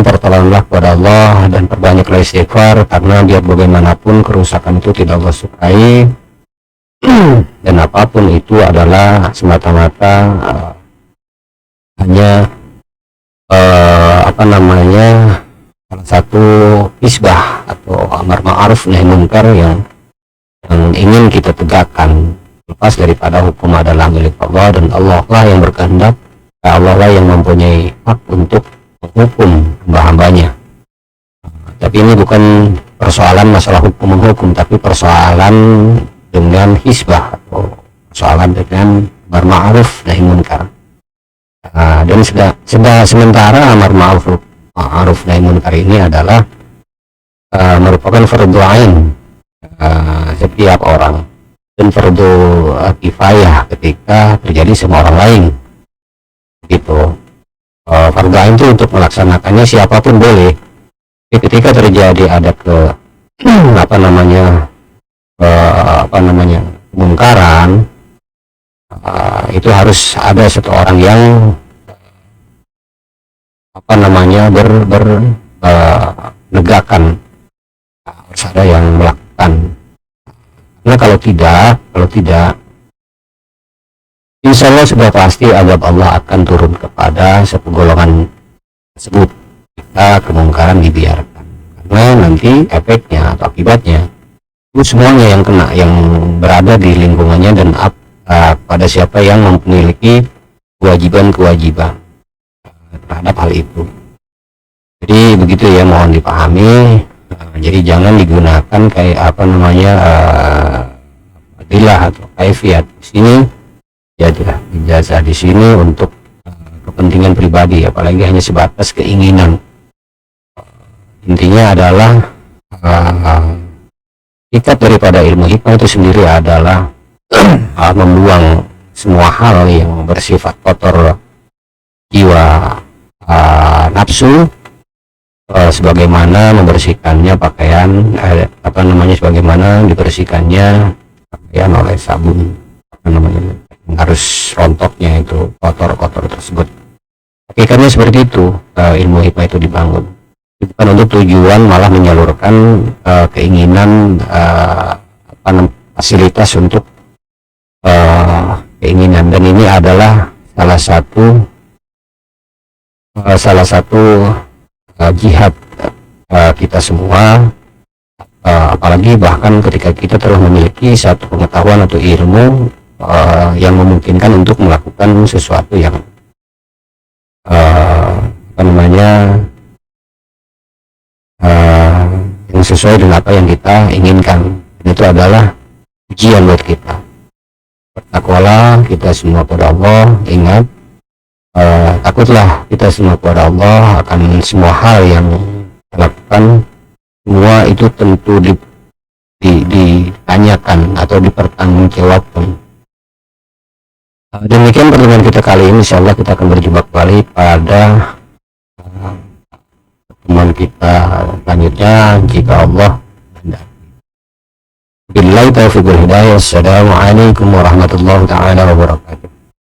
pertolonganlah kepada Allah dan perbanyaklah istighfar, karena biar bagaimanapun kerusakan itu tidak Allah sukai dan apapun itu adalah semata-mata hanya salah satu isbah atau amar ma'ruf nahi munkar yang ingin kita tegakkan. Lepas daripada hukum adalah milik Allah dan Allah lah yang berkehendak, Allah lah yang mempunyai hak untuk menghukum hamba-hambanya. Tapi ini bukan persoalan masalah hukum menghukum, tapi persoalan dengan hisbah atau persoalan dengan amar ma'ruf nahi munkar. Dan sementara amar ma'ruf nahi munkar ini adalah merupakan fardu ain setiap orang dan fardu kifayah ketika terjadi sama orang lain gitu. Fardu ain itu untuk melaksanakannya siapapun boleh. Jadi ketika terjadi ada kemungkaran, itu harus ada satu orang yang menegakkan, harus ada yang melakukan. Karena kalau tidak, insya Allah sudah pasti azab Allah akan turun kepada satu golongan tersebut jika kemungkaran dibiarkan. Karena nanti efeknya atau akibatnya itu semuanya yang kena, yang berada di lingkungannya dan pada siapa yang memiliki kewajiban terhadap hal itu. Jadi begitu ya, mohon dipahami. Jadi jangan digunakan kayak fadilah atau kaifiat di sini ya, ijazah di sini untuk kepentingan pribadi, apalagi hanya sebatas keinginan. Intinya adalah hakikat daripada ilmu hikmah itu sendiri adalah membuang semua hal yang bersifat kotor jiwa, nafsu, sebagaimana membersihkannya pakaian, sebagaimana dibersihkannya pakaian oleh sabun, harus rontoknya itu kotor tersebut. Hakikatnya seperti itu. Ilmu hikmah itu dibangun bukan untuk tujuan malah menyalurkan keinginan, fasilitas untuk keinginan. Dan ini adalah salah satu jihad kita semua, apalagi bahkan ketika kita telah memiliki satu pengetahuan atau ilmu yang memungkinkan untuk melakukan sesuatu yang yang sesuai dengan apa yang kita inginkan. Dan itu adalah ujian buat kita. Bertakwalah kita semua kepada Allah. Ingat, takutlah kita semua kepada Allah akan semua hal yang dilakukan. Semua itu tentu ditanyakan atau dipertanggungjawabkan. Demikian pertemuan kita kali ini. Insyaallah kita akan berjumpa kembali pada pertemuan kita selanjutnya jika Allah menghendaki. Billahi taufiq wal hidayah. Assalamualaikum warahmatullahi taala wabarakatuh.